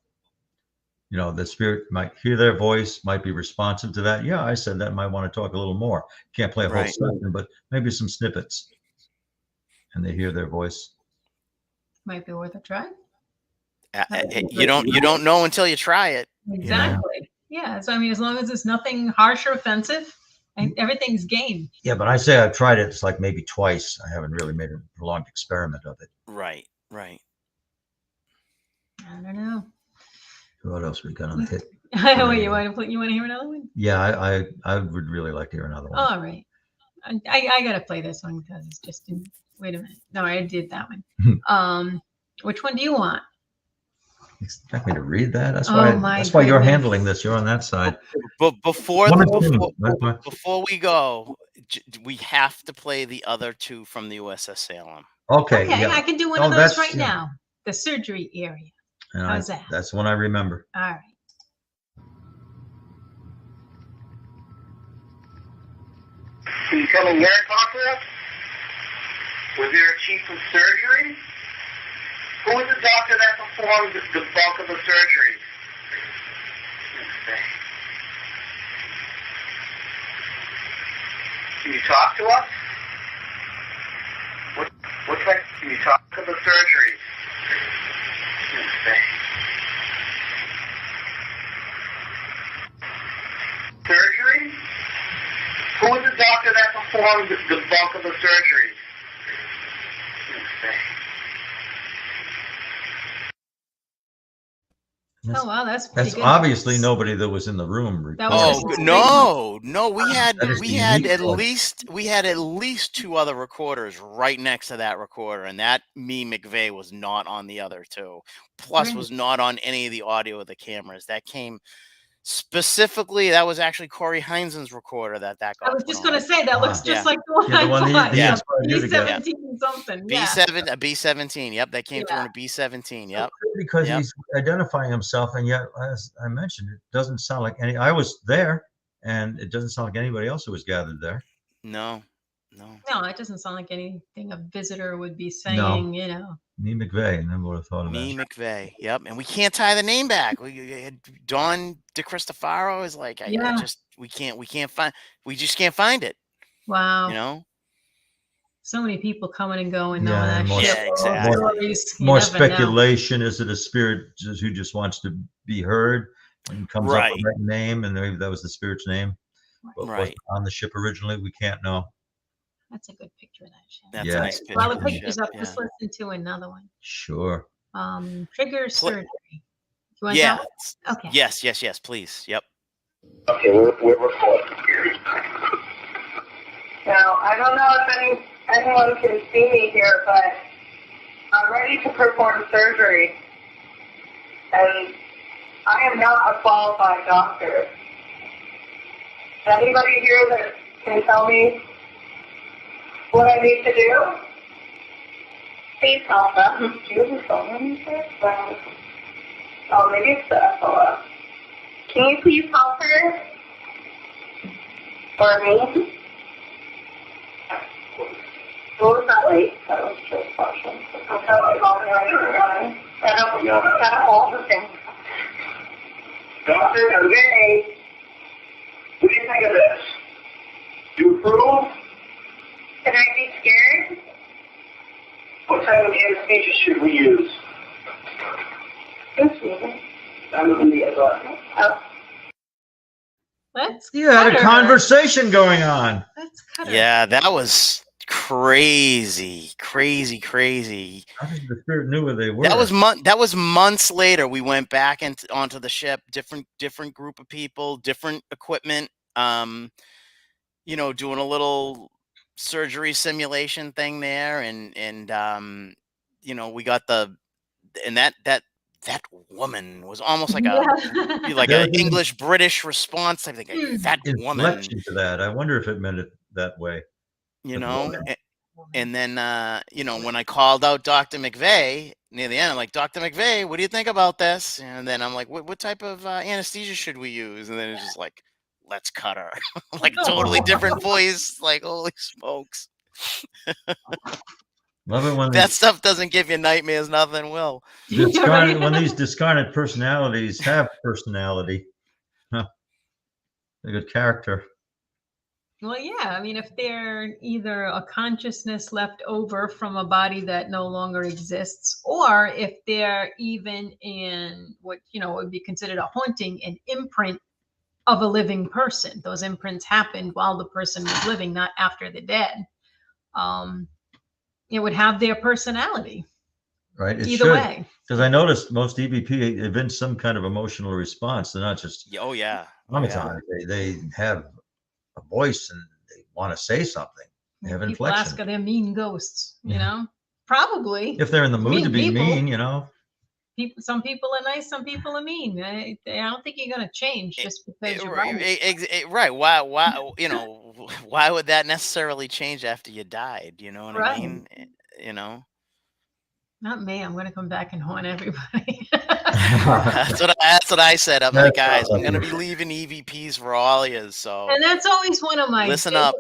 You know, the spirit might hear their voice, might be responsive to that. Yeah, I said that, might want to talk a little more. Can't play a whole Right. session, but maybe some snippets. And they hear their voice. Might be worth a try. You don't know until you try it. Exactly. Yeah. So I mean, as long as it's nothing harsh or offensive, and everything's game. Yeah, but I say I've tried it. It's like maybe twice. I haven't really made a prolonged experiment of it. Right. I don't know. What else we got on the hit? Wait, you want to hear another one? Yeah, I would really like to hear another one. All right. I gotta play this one because it's just wait a minute. No, I did that one. Which one do you want? You expect me to read that? That's why you're goodness. handling this. You're on that side. But before we go, we have to play the other two from the USS Salem. Okay. Okay, Yeah. I can do one of those right now. The surgery area. How's that? That's one I remember. All right. Can you come in here and talk to us? Was there a chief of surgery? Who was the doctor that performed the bulk of the surgery? Can you talk to us? What's that? Can you talk to the surgery? Surgery? Who was the doctor that performed the bulk of the surgery? Oh wow, that's pretty That's good. obviously nobody that was in the room. That was Oh a no! We had at least two other recorders right next to that recorder, and that McVeigh was not on the other two. Plus, was not on any of the audio of the cameras. That came specifically. That was actually Corey Heinzen's recorder that got. I was just going to say that looks just like the one Yeah, the one I thought. he inspired you to get. B17 something. B17. Yep, that came through in a B17. Yep. Because he's identifying himself, and yet, as I mentioned, it doesn't sound like any. I was there, and it doesn't sound like anybody else who was gathered there. No, it doesn't sound like anything a visitor would be saying. You know. Me McVeigh. Never would have thought of Me that. McVeigh. Yep. And we can't tie the name back. Don DeCristofaro is like, Yeah. we just can't find it. Wow. You know? So many people coming and going, Yeah, knowing that and more- shit. Yeah, All exactly. stories, you More never know. speculation. Is it a spirit who just wants to be heard and comes up Right. with that name, and maybe that was the spirit's name, but Right. wasn't on the ship originally? We can't know. That's a good picture of that shit. That's Yeah. a nice picture. While the of the picture's ship, up, just listen to another one. Sure. Trigger surgery. You want Yeah. that one? Okay. Yes, please. Yep. Okay, we're recording. Now, I don't know if anyone can see me here, but I'm ready to perform surgery. And I am not a qualified doctor. Anybody here that can tell me what I need to do? Please help us. Do you have a phone number? Oh, maybe it's the SOS. Can you please help her? Or me? What was that like? That was just question. I'm totally calling right. Kind of all the things. Dr. McVeigh, what do you think of this? You approve? Can I be scared? What type of anesthesia should we use? That would be a button. Oh. Let's You had a cut her. conversation going on. Let's cut her. Yeah, that was crazy. I think the spirit knew where they were. That was months later. We went back onto the ship, different group of people, different equipment. Doing a little surgery simulation thing there, and we got that woman was almost like like There an was an English British response type thing. That woman, inflection to that. I wonder if it meant it that way. And then, when I called out Dr. McVeigh near the end, I'm like, Dr. McVeigh, what do you think about this? And then I'm like, what type of anesthesia should we use? And then it's just like, let's cut her. Like a totally different voice. Like, holy smokes. Love it when That stuff doesn't give you nightmares, nothing will. when these discarnate personalities have personality. Huh. A good character. Well, yeah. I mean, if they're either a consciousness left over from a body that no longer exists, or if they're even in what would be considered a haunting, an imprint of a living person. Those imprints happened while the person was living, not after they're dead. It would have their personality. Right. Either way. Because I noticed most EVP evince some kind of emotional response. They're not just traumatized. They have a voice and they want to say something. They have People inflection. ask, are they mean ghosts? Probably. If they're in the mood to be people. mean, Some people are nice, some people are mean. I don't think you're going to change just because you're right. Right. Why would that necessarily change after you died? You know what I mean? Not me. I'm going to come back and haunt everybody. That's what I said. I'm like, guys, I'm going to be leaving EVPs for all of you. So, and that's always one of my listen up.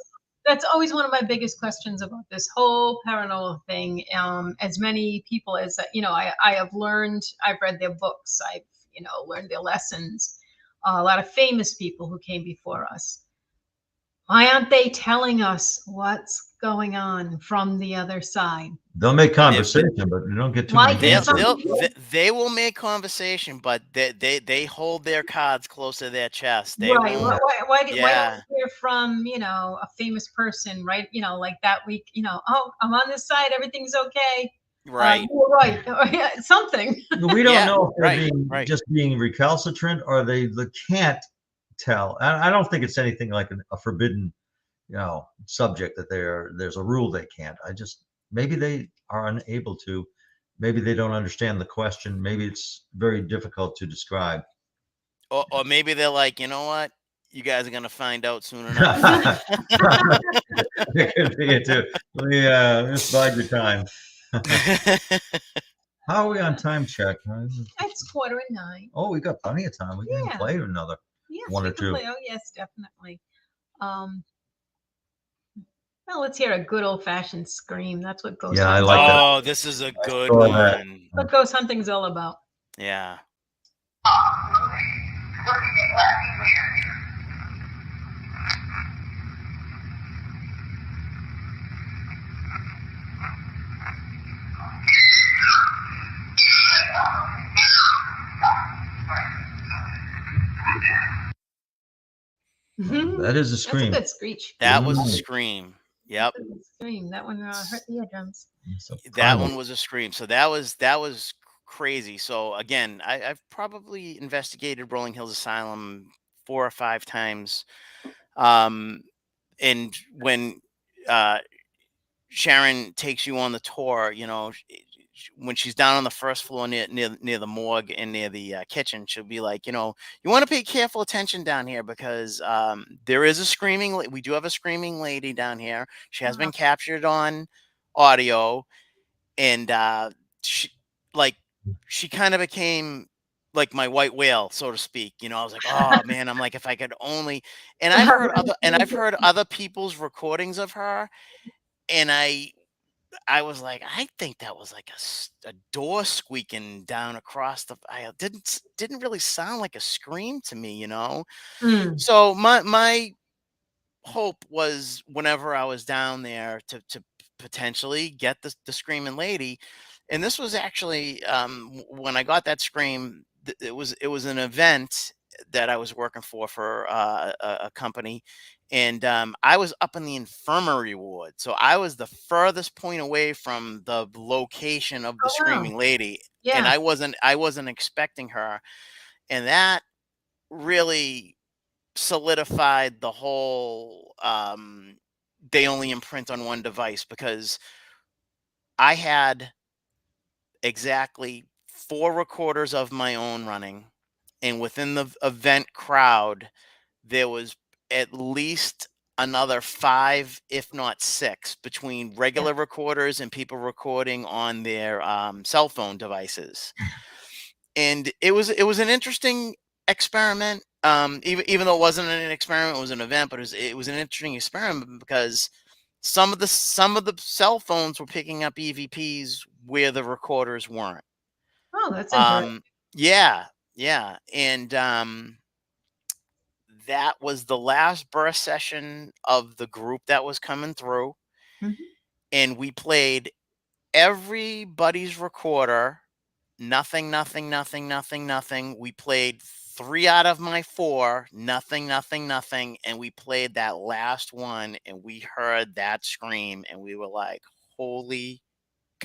That's always one of my biggest questions about this whole paranormal thing. As many people as I have learned, I've read their books, I've learned their lessons. A lot of famous people who came before us. Why aren't they telling us what's going on from the other side? they'll make conversation, but you don't get too many answers. They will make conversation, but they hold their cards close to their chest. They right. won't. Why don't we hear from a famous person, right? Like that week, oh, I'm on this side, everything's okay. Right. You're right. Something. We don't know if they're just being recalcitrant or they can't tell. I don't think it's anything like a forbidden, subject that there's a rule they can't. Maybe they are unable to. Maybe they don't understand the question. Maybe it's very difficult to describe. Or maybe they're like, you know what? You guys are gonna find out soon enough. It could be it too. Just bide your time. How are we on time check? It's 8:45. Oh, we got plenty of time. We can play another one or two. Oh, yes, definitely. Well, let's hear a good old-fashioned scream. That's what ghost Yeah, I hunting's like all that. about. Oh, this is a good saw that. one. What ghost hunting's all about. Yeah. That is a That's a scream. good screech. That was a Mm. scream. Yep. That's a good scream. That one hurt the eardrums. It's a That primal. one was a scream. So that was crazy. So again, I've probably investigated Rolling Hills Asylum 4 or 5 times. And when Sharon takes you on the tour, you know, when she's down on the first floor near the morgue and near the kitchen, she'll be like, you know, you want to pay careful attention down here because there is a screaming. We do have a screaming lady down here. She has been captured on audio, and she like she kind of became like my white whale, so to speak. You know, I was like, oh man, I'm like, if I could only. And I've heard other people's recordings of her, and I was like, I think that was like a door squeaking down across the aisle. Didn't really sound like a scream to me, you know. Mm. So my hope was whenever I was down there to potentially get the screaming lady, and this was actually when I got that scream. It was an event that I was working for a company, and I was up in the infirmary ward, so I was the furthest point away from the location of the Oh, wow. screaming lady, and Yeah. I wasn't expecting her, and that really solidified the whole they only imprint on one device, because I had exactly 4 recorders of my own running, and within the event crowd there was at least another 5, if not 6, between Yeah. regular recorders and people recording on their cell phone devices. And it was an interesting experiment. Even though it wasn't an experiment, it was an event, but it was an interesting experiment because some of the cell phones were picking up EVPs where the recorders weren't. Oh, that's interesting. Yeah, yeah, and that was the last burst session of the group that was coming through, Mhm. and we played everybody's recorder. Nothing, nothing, nothing, nothing, nothing. We played 3 out of my 4, nothing, nothing, nothing, and we played that last one, and we heard that scream, and we were like, "Holy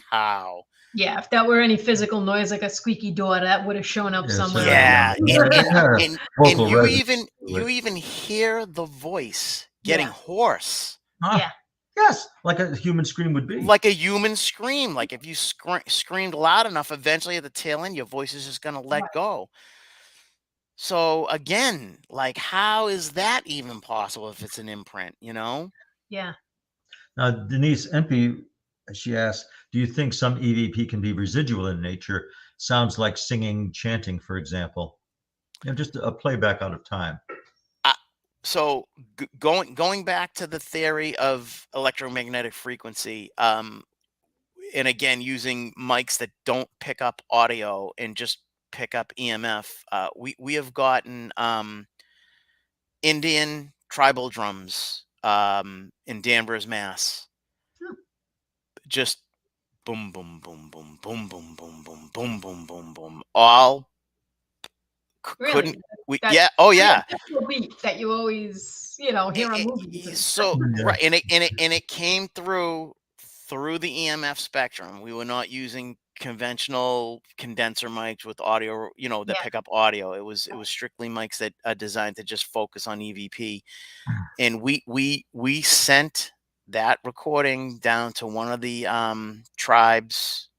cow!" Yeah, if that were any physical noise like a squeaky door, that would have shown up Yeah, somewhere. Yeah, Yeah. and Vocal you resonance to you it. even hear the voice getting Yeah. hoarse, Ah, Yeah. yes, like a human scream would be. like a human scream. Like if you screamed loud enough, eventually at the tail end, your voice is just gonna let Right. go. So again, like how is that even possible if it's an imprint, you know? Yeah. Now, Denise Empey, she asks, do you think some EVP can be residual in nature? Sounds like singing, chanting, for example. You know, just a playback out of time. So going back to the theory of electromagnetic frequency, and again using mics that don't pick up audio and just pick up EMF, we have gotten Indian tribal drums in Danvers, Mass. Hmm. Just boom, boom, boom, boom, boom, boom, boom, boom, boom, boom, boom, boom. All couldn't Really? we? That Yeah. Oh yeah. real beat that you always, hear on movies and stuff. So Yeah. right, and it came through the EMF spectrum. We were not using conventional condenser mics with audio, that Yeah. pick up audio. It was strictly mics that are designed to just focus on EVP. And we sent that recording down to one of the tribes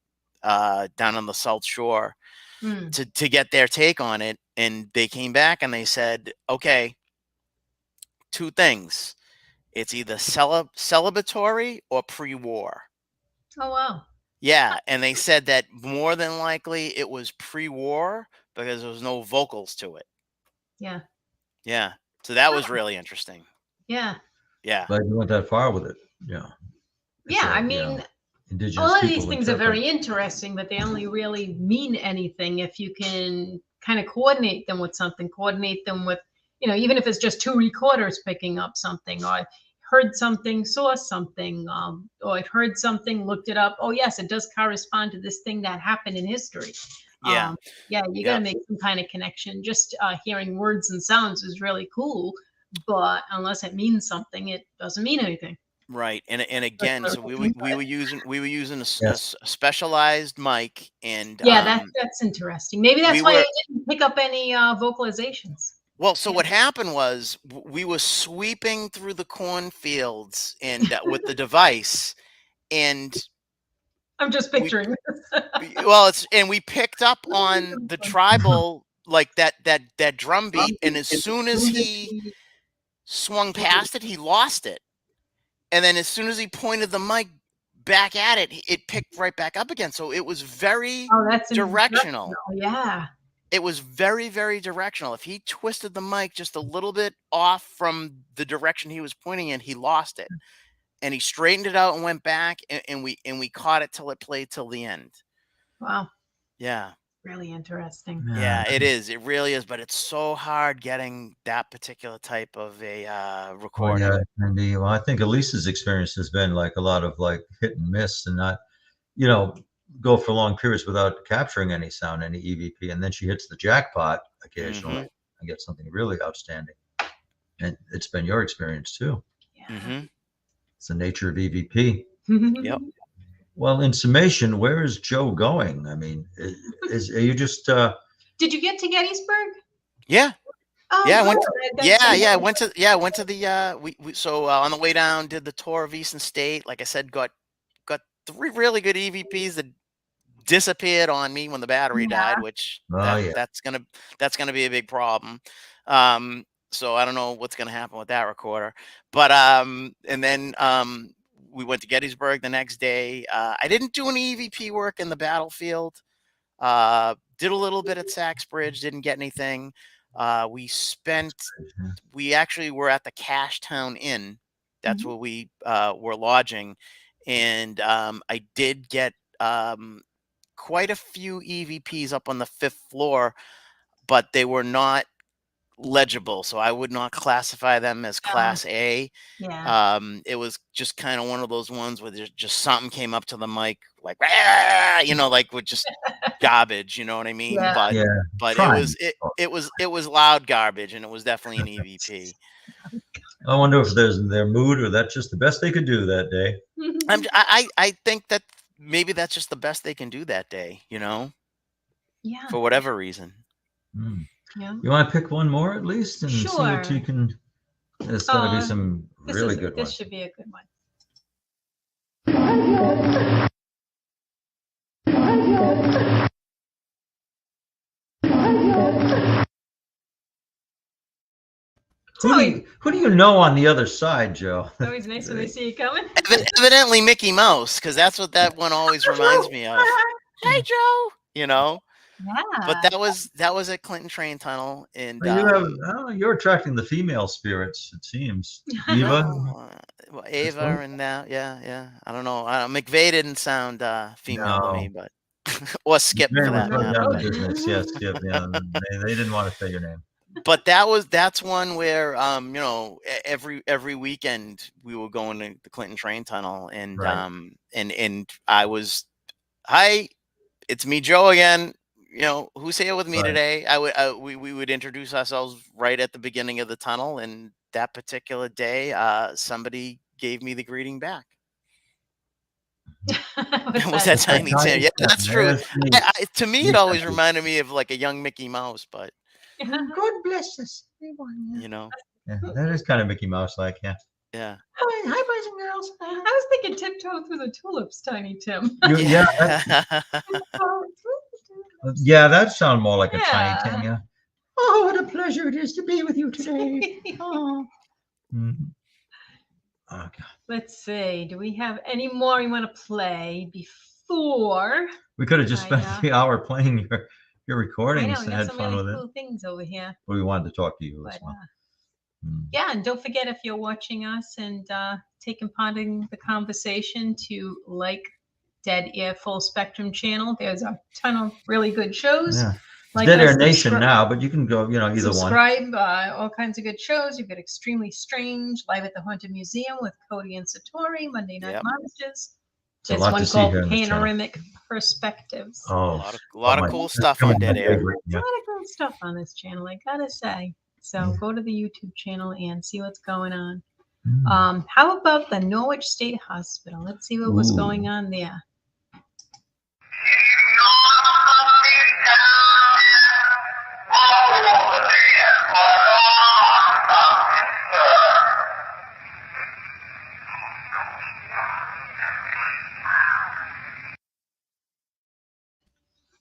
down on the South Shore Hmm. to get their take on it, and they came back and they said, okay, 2 things. It's either celebratory or pre-war. Oh, wow. Yeah, and they said that more than likely it was pre-war because there was no vocals to it. Yeah. Yeah. So that was really interesting. Yeah. Yeah. Glad you went that far with it. Yeah. Yeah, I So, mean, indigenous all of these people things are interpret. very interesting, but they only really mean anything if you can kind of coordinate them with something, coordinate them with, even if it's just two recorders picking up something, or I heard something, saw something, or I've heard something, looked it up. Oh, yes, it does correspond to this thing that happened in history. Yeah. Yeah, you got to make some kind of connection. Just hearing words and sounds is really cool, but unless it means something, it doesn't mean anything. Right. And again, so we were using Yes. a specialized mic, and Yeah, that's interesting. Maybe that's we why were it didn't pick up any vocalizations. well. So Yeah. what happened was we were sweeping through the cornfields and with the device, and I'm just we picturing this. well, and we picked up on the tribal, like that drum beat, and as soon as he swung past it, he lost it. And then as soon as he pointed the mic back at it, it picked right back up again. So it was very Oh, that's directional. Yeah. It was very, very directional. If he twisted the mic just a little bit off from the direction he was pointing in, he lost it. And he straightened it out and went back, and we caught it till it played till the end. Wow. Yeah. Really interesting. Yeah, it is. It really is. But it's so hard getting that particular type of a Well, recording. yeah, and I think Elisa's experience has been like a lot of like hit and miss, and not, you know, go for long periods without capturing any sound, any EVP, and then she hits the jackpot occasionally and gets something really outstanding. And it's been your experience too. Yeah. It's the nature of EVP. Yep. Well, in summation, where is Joe going? I mean, are you just? Did you get to Gettysburg? Yeah. Oh, Yeah, I went. good. I went to the. So on the way down, did the tour of Eastern State. Like I said, got 3 really good EVPs that disappeared on me when the battery died, which that's gonna be a big problem. So I don't know what's gonna happen with that recorder, but and then we went to Gettysburg the next day. I didn't do any EVP work in the battlefield. Did a little bit at Sachs Bridge, didn't get anything. We actually were at the Cashtown Inn. That's where we were lodging. And I did get quite a few EVPs up on the 5th floor, but they were not legible. So I would not classify them as Class A. Yeah. It was just kind of one of those ones where there's just something came up to the mic, like, like with just garbage, you know what I mean? Yeah. But it was loud garbage, and it was definitely an EVP. I wonder if there's their mood, or that's just the best they could do that day. I think that maybe that's just the best they can do that day, Yeah. for whatever reason. Yeah. You want to pick one more at least and see what you can. There's got to be some really good ones. This should be a good one. Who do you know on the other side, Joe? It's always nice when they see you coming. Evidently Mickey Mouse, because that's what that one always reminds me of. Hey, Joe. Yeah. But that was at Clinton Train Tunnel, and you're attracting the female spirits, it seems. Eva, well, Ava, and that, yeah. I don't know. McVeigh didn't sound female to me, but or Skip for that matter. Yes, Skip. Yeah, they didn't want to say your name. But that's one where every weekend we were going to the Clinton Train Tunnel, and and I was, hi, it's me, Joe, again. Who's here with me today? We would introduce ourselves right at the beginning of the tunnel, and that particular day, somebody gave me the greeting back. Was that Tiny Tim? Yeah, that's true. To me, it always reminded me of like a young Mickey Mouse, but God bless us. Yeah, that is kind of Mickey Mouse like, yeah. Yeah. Hi, boys and girls. I was thinking tiptoe through the tulips, Tiny Tim. Yeah, that sounds more like a Tiny Tim, yeah. Oh, what a pleasure it is to be with you today. Oh. Oh, God. Let's see. Do we have any more you want to play before? We could have just spent the hour playing your recordings and had some fun really with cool it. things over here. But we wanted to talk to you as well. Yeah, and don't forget, if you're watching us and taking part in the conversation, to like Dead Air Full Spectrum channel. There's a ton of really good shows. Yeah. Like Dead us, Air Nation now, but you can go, either one. subscribe. All kinds of good shows. You've got Extremely Strange, Live at the Haunted Museum with Cody and Satori, Monday Night Monsters. There's There's a lot one to see called here on this channel. Panoramic Perspectives. Oh, a lot of cool stuff on Dead Air. There's a lot of cool stuff on this channel, I gotta say. So go to the YouTube channel and see what's going on. How about the Norwich State Hospital? Let's see what was going on there.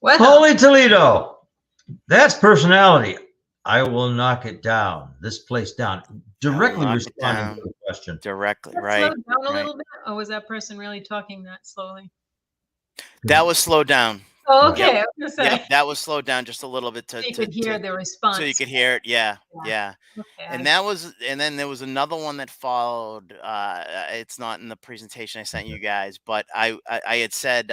Well, Holy Toledo. That's personality. I will knock it down. This place down. Directly responding to the question. Directly, let's right. slow down a little bit. Or was that person really talking that slowly? That was slowed down. Oh, okay. Yep. I was gonna say. Yep, that was slowed down just a little bit So you could hear the response. So you could hear it. Yeah. Okay. And then there was another one that followed. It's not in the presentation I sent you guys, but I had said,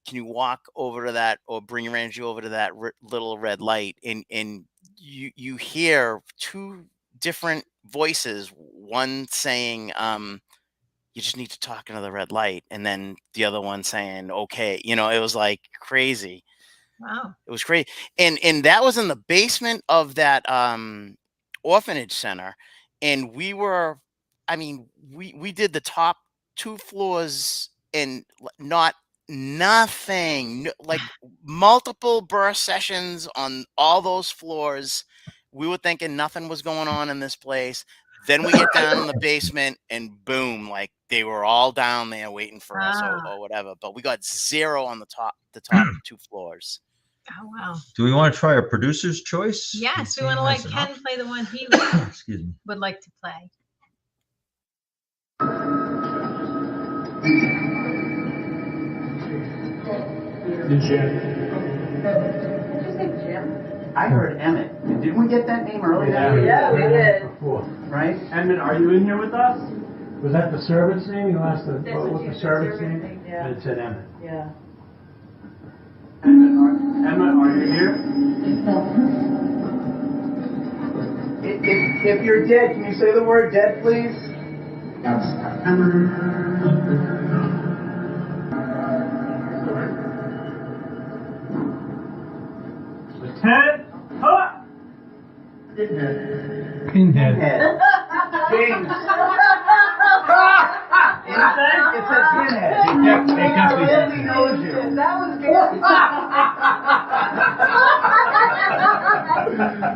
can you walk over to that, or bring your energy over to that little red light, and you hear two different voices, one saying, you just need to talk into the red light, and then the other one saying, okay. It was like crazy. Wow. It was crazy. And that was in the basement of that orphanage center. And we did the top 2 floors and nothing, like multiple burst sessions on all those floors. We were thinking nothing was going on in this place. Then we get down in the basement and boom, like they were all down there waiting for us or whatever. But we got 0 on the top 2 floors. Oh, wow. Do we want to try a producer's choice? Yes, we want to let Ken play the one he Excuse me. would like to play. I heard Emmett. Didn't we get that name earlier? Yeah, we did. Right? Emmett, are you in here with us? Was that the servant's name? You asked what was the servant's name? Yeah. And it said Emmett. Yeah. Emmett, are you here? If you're dead, can you say the word dead, please? Lieutenant, huh? Pinhead. James. It says Pinhead. He only knows you. That was good.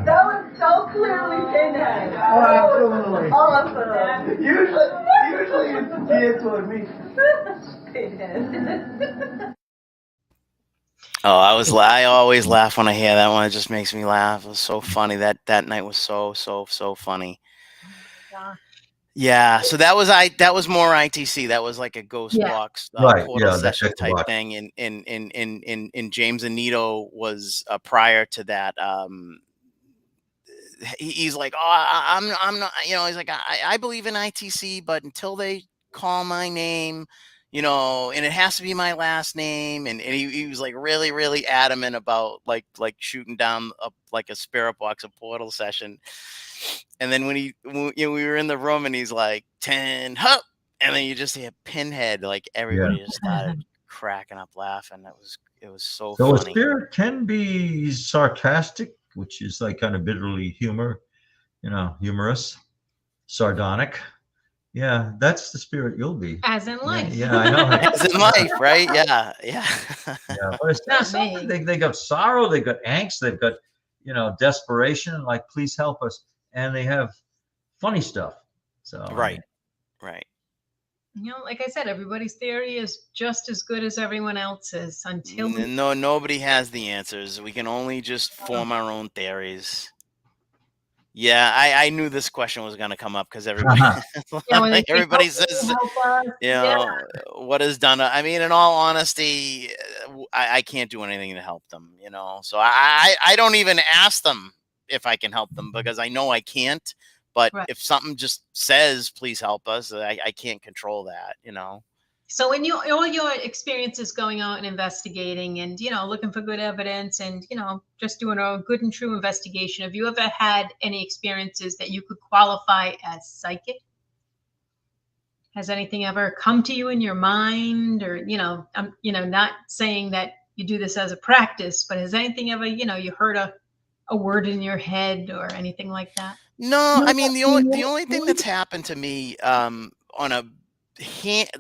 That was so clearly Pinhead. Oh, absolutely. Awesome. Usually it's the kids or me. Pinhead. Oh, I always laugh when I hear that one. It just makes me laugh. It was so funny. That night was so funny. Yeah. So that was more ITC. That was like a ghost box portal session type thing. And James Anito was prior to that. He's like, I'm not. He's like, I believe in ITC, but until they call my name, and it has to be my last name. And he was like really, really adamant about like shooting down like a spirit box, a portal session. And then when we were in the room and he's like 10 hup, and then you just hear Pinhead, like everybody just started cracking up laughing. It was so funny. So a spirit can be sarcastic, which is like kind of bitterly humorous, sardonic. Yeah, that's the spirit you'll be. As in life. Yeah, I know. As in life, right? Yeah. But it's not me. They got sorrow, they got angst, they've got, desperation, like, please help us. And they have funny stuff. So right. Like I said, everybody's theory is just as good as everyone else's until nobody has the answers. We can only just form our own theories. Yeah, I knew this question was going to come up because everybody, everybody says, what is done? I mean, in all honesty, I can't do anything to help them, So I don't even ask them if I can help them, because I know I can't. But Right. if something just says, please help us, I can't control that, you know? So in all your experiences going out and investigating and, looking for good evidence and, just doing a good and true investigation, have you ever had any experiences that you could qualify as psychic? Has anything ever come to you in your mind, or, I'm, not saying that you do this as a practice, but has anything ever, you heard a word in your head or anything like that? No, I mean, the only thing that's happened to me on a hand,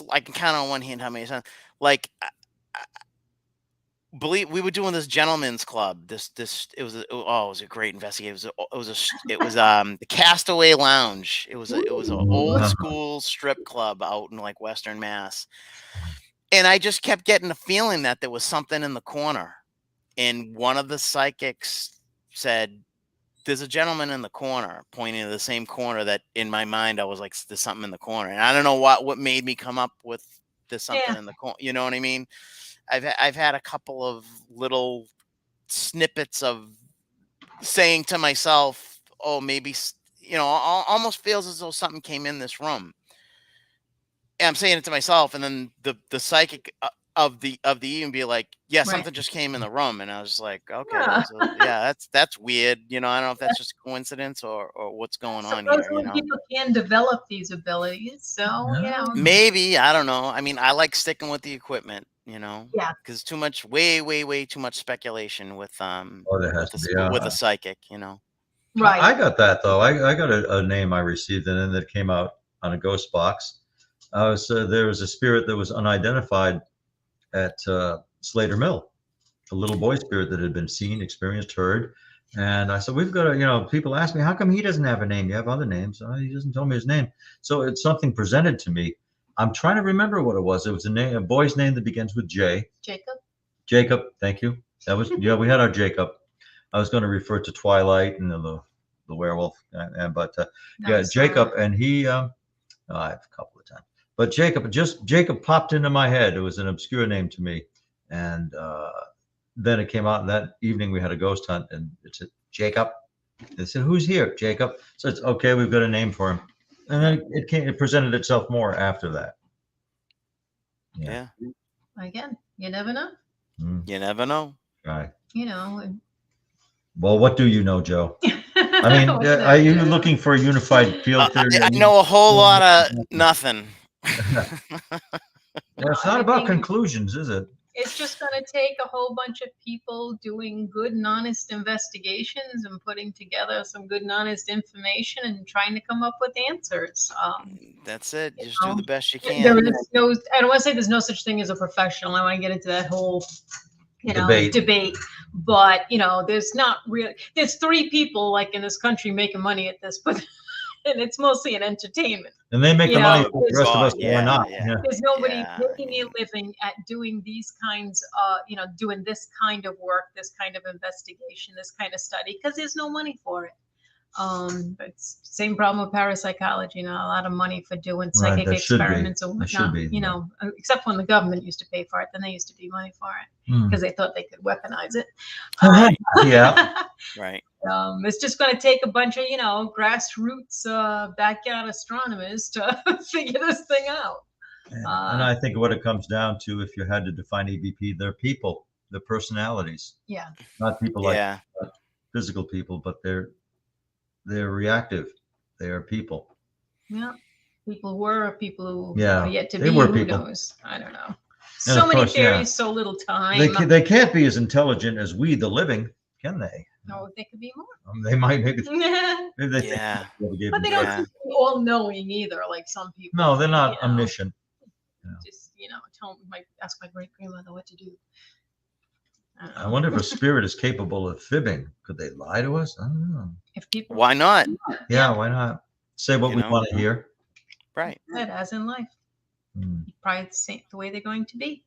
I can count on one hand how many times. Like, believe we were doing this gentleman's club. It was a great investigation. It was the Castaway Lounge. It was an old school strip club out in like Western Mass. And I just kept getting the feeling that there was something in the corner. And one of the psychics said, there's a gentleman in the corner, pointing to the same corner that in my mind I was like, there's something in the corner. And I don't know what made me come up with there's something in the corner. You know what I mean? I've had a couple of little snippets of saying to myself, oh, maybe, almost feels as though something came in this room. And I'm saying it to myself, and then the psychic of the evening be like, yeah, something just came in the room. And I was like, okay, so, yeah, that's weird. I don't know if that's just a coincidence or what's going on here. People can develop these abilities, so maybe, I don't know. I mean, I like sticking with the equipment, because too much, way too much speculation with with a psychic, Right. I got that though. I got a name I received, and then that came out on a ghost box. There was a spirit that was unidentified at Slater Mill, a little boy spirit that had been seen, experienced, heard. And I said, we've got to, people ask me, how come he doesn't have a name? You have other names. He doesn't tell me his name. So it's something presented to me. I'm trying to remember what it was. It was a boy's name that begins with J. Jacob. Thank you. That was, we had our Jacob. I was going to refer to Twilight and the werewolf. But Jacob, and he, I have a couple of times. But Jacob popped into my head. It was an obscure name to me. And then it came out, and that evening we had a ghost hunt, and it said, Jacob. They said, who's here, Jacob? So it's okay, we've got a name for him. And then it presented itself more after that. Yeah. Again, you never know. You never know. Right. Well, what do you know, Joe? I mean, are you looking for a unified field theory? I know a whole lot of nothing. It's not about conclusions, is it? It's just going to take a whole bunch of people doing good and honest investigations and putting together some good and honest information and trying to come up with answers. That's it. Just do the best you can. There is no, I don't want to say there's no such thing as a professional. I want to get into that whole debate. But, there's not really, there's three people like in this country making money at this, but and it's mostly an entertainment. And they make the money for the rest of us. We're not. Yeah. There's nobody making a living at doing these kinds of, doing this kind of work, this kind of investigation, this kind of study, because there's no money for it. It's same problem with parapsychology. A lot of money for doing psychic experiments and whatnot. Except when the government used to pay for it, then they used to be money for it because they thought they could weaponize it. Right. It's just going to take a bunch of grassroots backyard astronomers to figure this thing out. And I think what it comes down to, if you had to define EVP, they're people, they're personalities. Yeah. Not people like physical people, but they're reactive. They are people. Yeah. People were, people who are yet to be. Were who people. Knows? I don't know. So many theories, so little time. They can't be as intelligent as we, the living, can they? No, they could be more. They might, maybe they but they don't seem to be all knowing either, like some people. No, they're not omniscient. Just ask my great grandmother what to do. I wonder if a spirit is capable of fibbing. Could they lie to us? I don't know. Why not? Yeah, why not? Say what we want to hear. Right. As in life. Probably the way they're going to be.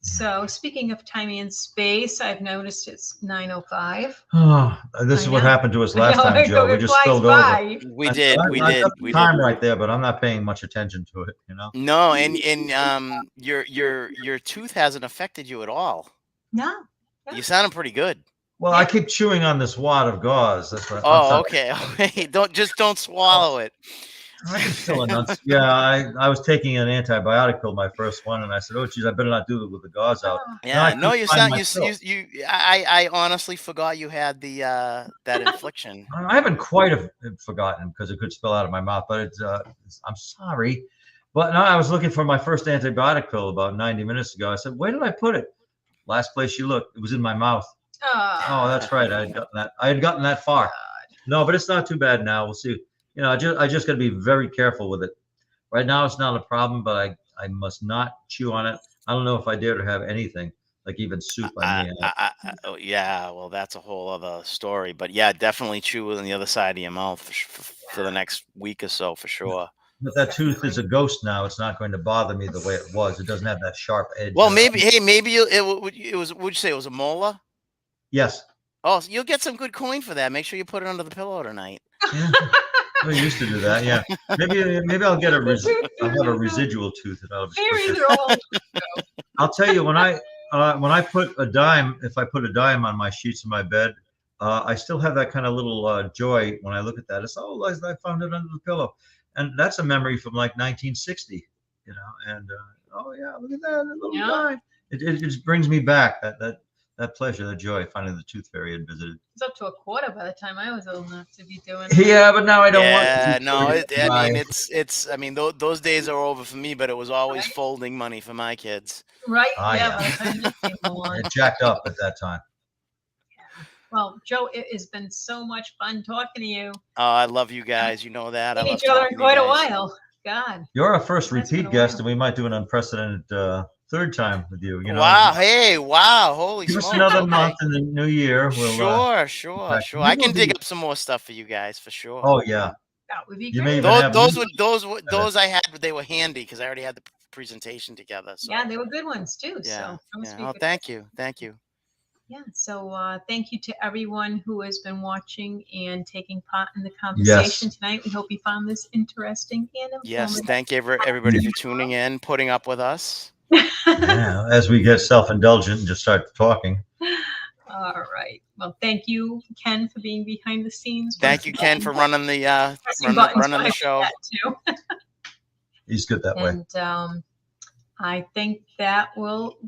So speaking of time and space, I've noticed it's 9:05. Oh, this is what happened to us last time, Joe. We just spilled over. We did. Time right there, but I'm not paying much attention to it. No, and your tooth hasn't affected you at all. No. You sounded pretty good. Well, I keep chewing on this wad of gauze. That's what. Oh, okay. Okay. Don't swallow it. I can still enunciate. Yeah, I was taking an antibiotic pill, my first one, and I said, "Oh, geez, I better not do it with the gauze out." Yeah, no, couldn't you find sound my you pill. I honestly forgot you had the that infliction. I haven't quite forgotten because it could spill out of my mouth, but I'm sorry. But no, I was looking for my first antibiotic pill about 90 minutes ago. I said, "Where did I put it?" Last place you looked, it was in my mouth. Oh, that's right. I had gotten that far. No, but it's not too bad now. We'll see. You know, I just got to be very careful with it. Right now, it's not a problem, but I must not chew on it. I don't know if I dare to have anything, like even soup. Oh, yeah, well, that's a whole other story. But yeah, definitely chew on the other side of your mouth for the next week or so, for sure. But that tooth is a ghost now. It's not going to bother me the way it was. It doesn't have that sharp edge. Well, maybe, hey, maybe it was. Would you say it was a molar? Yes. Oh, so you'll get some good coin for that. Make sure you put it under the pillow tonight. Yeah. We used to do that. Yeah. Maybe I'll get I'll have a residual tooth. I'll tell you when I put a dime, if I put a dime on my sheets in my bed, I still have that kind of little joy when I look at that. It's I found it under the pillow, and that's a memory from like 1960, you know. And oh yeah, look at that little dime. It just brings me back that pleasure, that joy, finding the tooth fairy had visited. It's up to a quarter by the time I was old enough to be doing it. Yeah, but now I don't want to. Yeah, no, I mean, it's. I mean, those days are over for me. But it was always folding money for my kids. Right. Yeah. It jacked up at that time. Well, Joe, it has been so much fun talking to you. Oh, I love you guys. You know that. Seen each other in quite a while. God. You're our first repeat guest, and we might do an unprecedented third time with you. You know. Wow! Hey! Wow! Holy Give smokes! us another month in the new year. We'll, sure. I can dig up some more stuff for you guys for sure. Oh yeah. That would be great. Those I had, they were handy because I already had the presentation together. So. Yeah, they were good ones too. Yeah. So Oh, thank you. Yeah. So thank you to everyone who has been watching and taking part in the conversation tonight. We hope you found this interesting and informative. Yes. Thank you everybody for tuning in, putting up with us. Yeah, as we get self-indulgent and just start talking. All right. Well, thank you, Ken, for being behind the scenes. Thank you, Ken, for running the running the show. He's good that way. And I think that will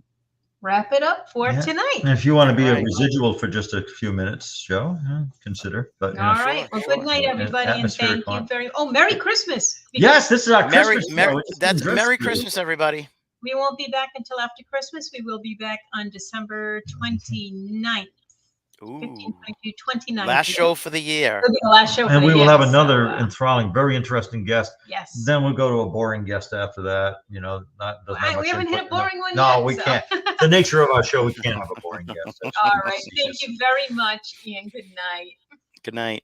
wrap it up for tonight. And if you want to be a residual for just a few minutes, Joe, consider. But all right. Well, good night, everybody, and thank you very. Oh, Merry Christmas! Yes, this is our Christmas. Merry Christmas, everybody. We won't be back until after Christmas. We will be back on December 29th. Ooh. 29th. Last show for the year. It'll be the last show for and the we year, will have another enthralling, very interesting guest. Yes. Then we'll go to a boring guest after that. You know, we haven't hit a boring one yet. No, we can't. The nature of our show, we can't have a boring guest. All right. Thank you very much, and good night. Good night.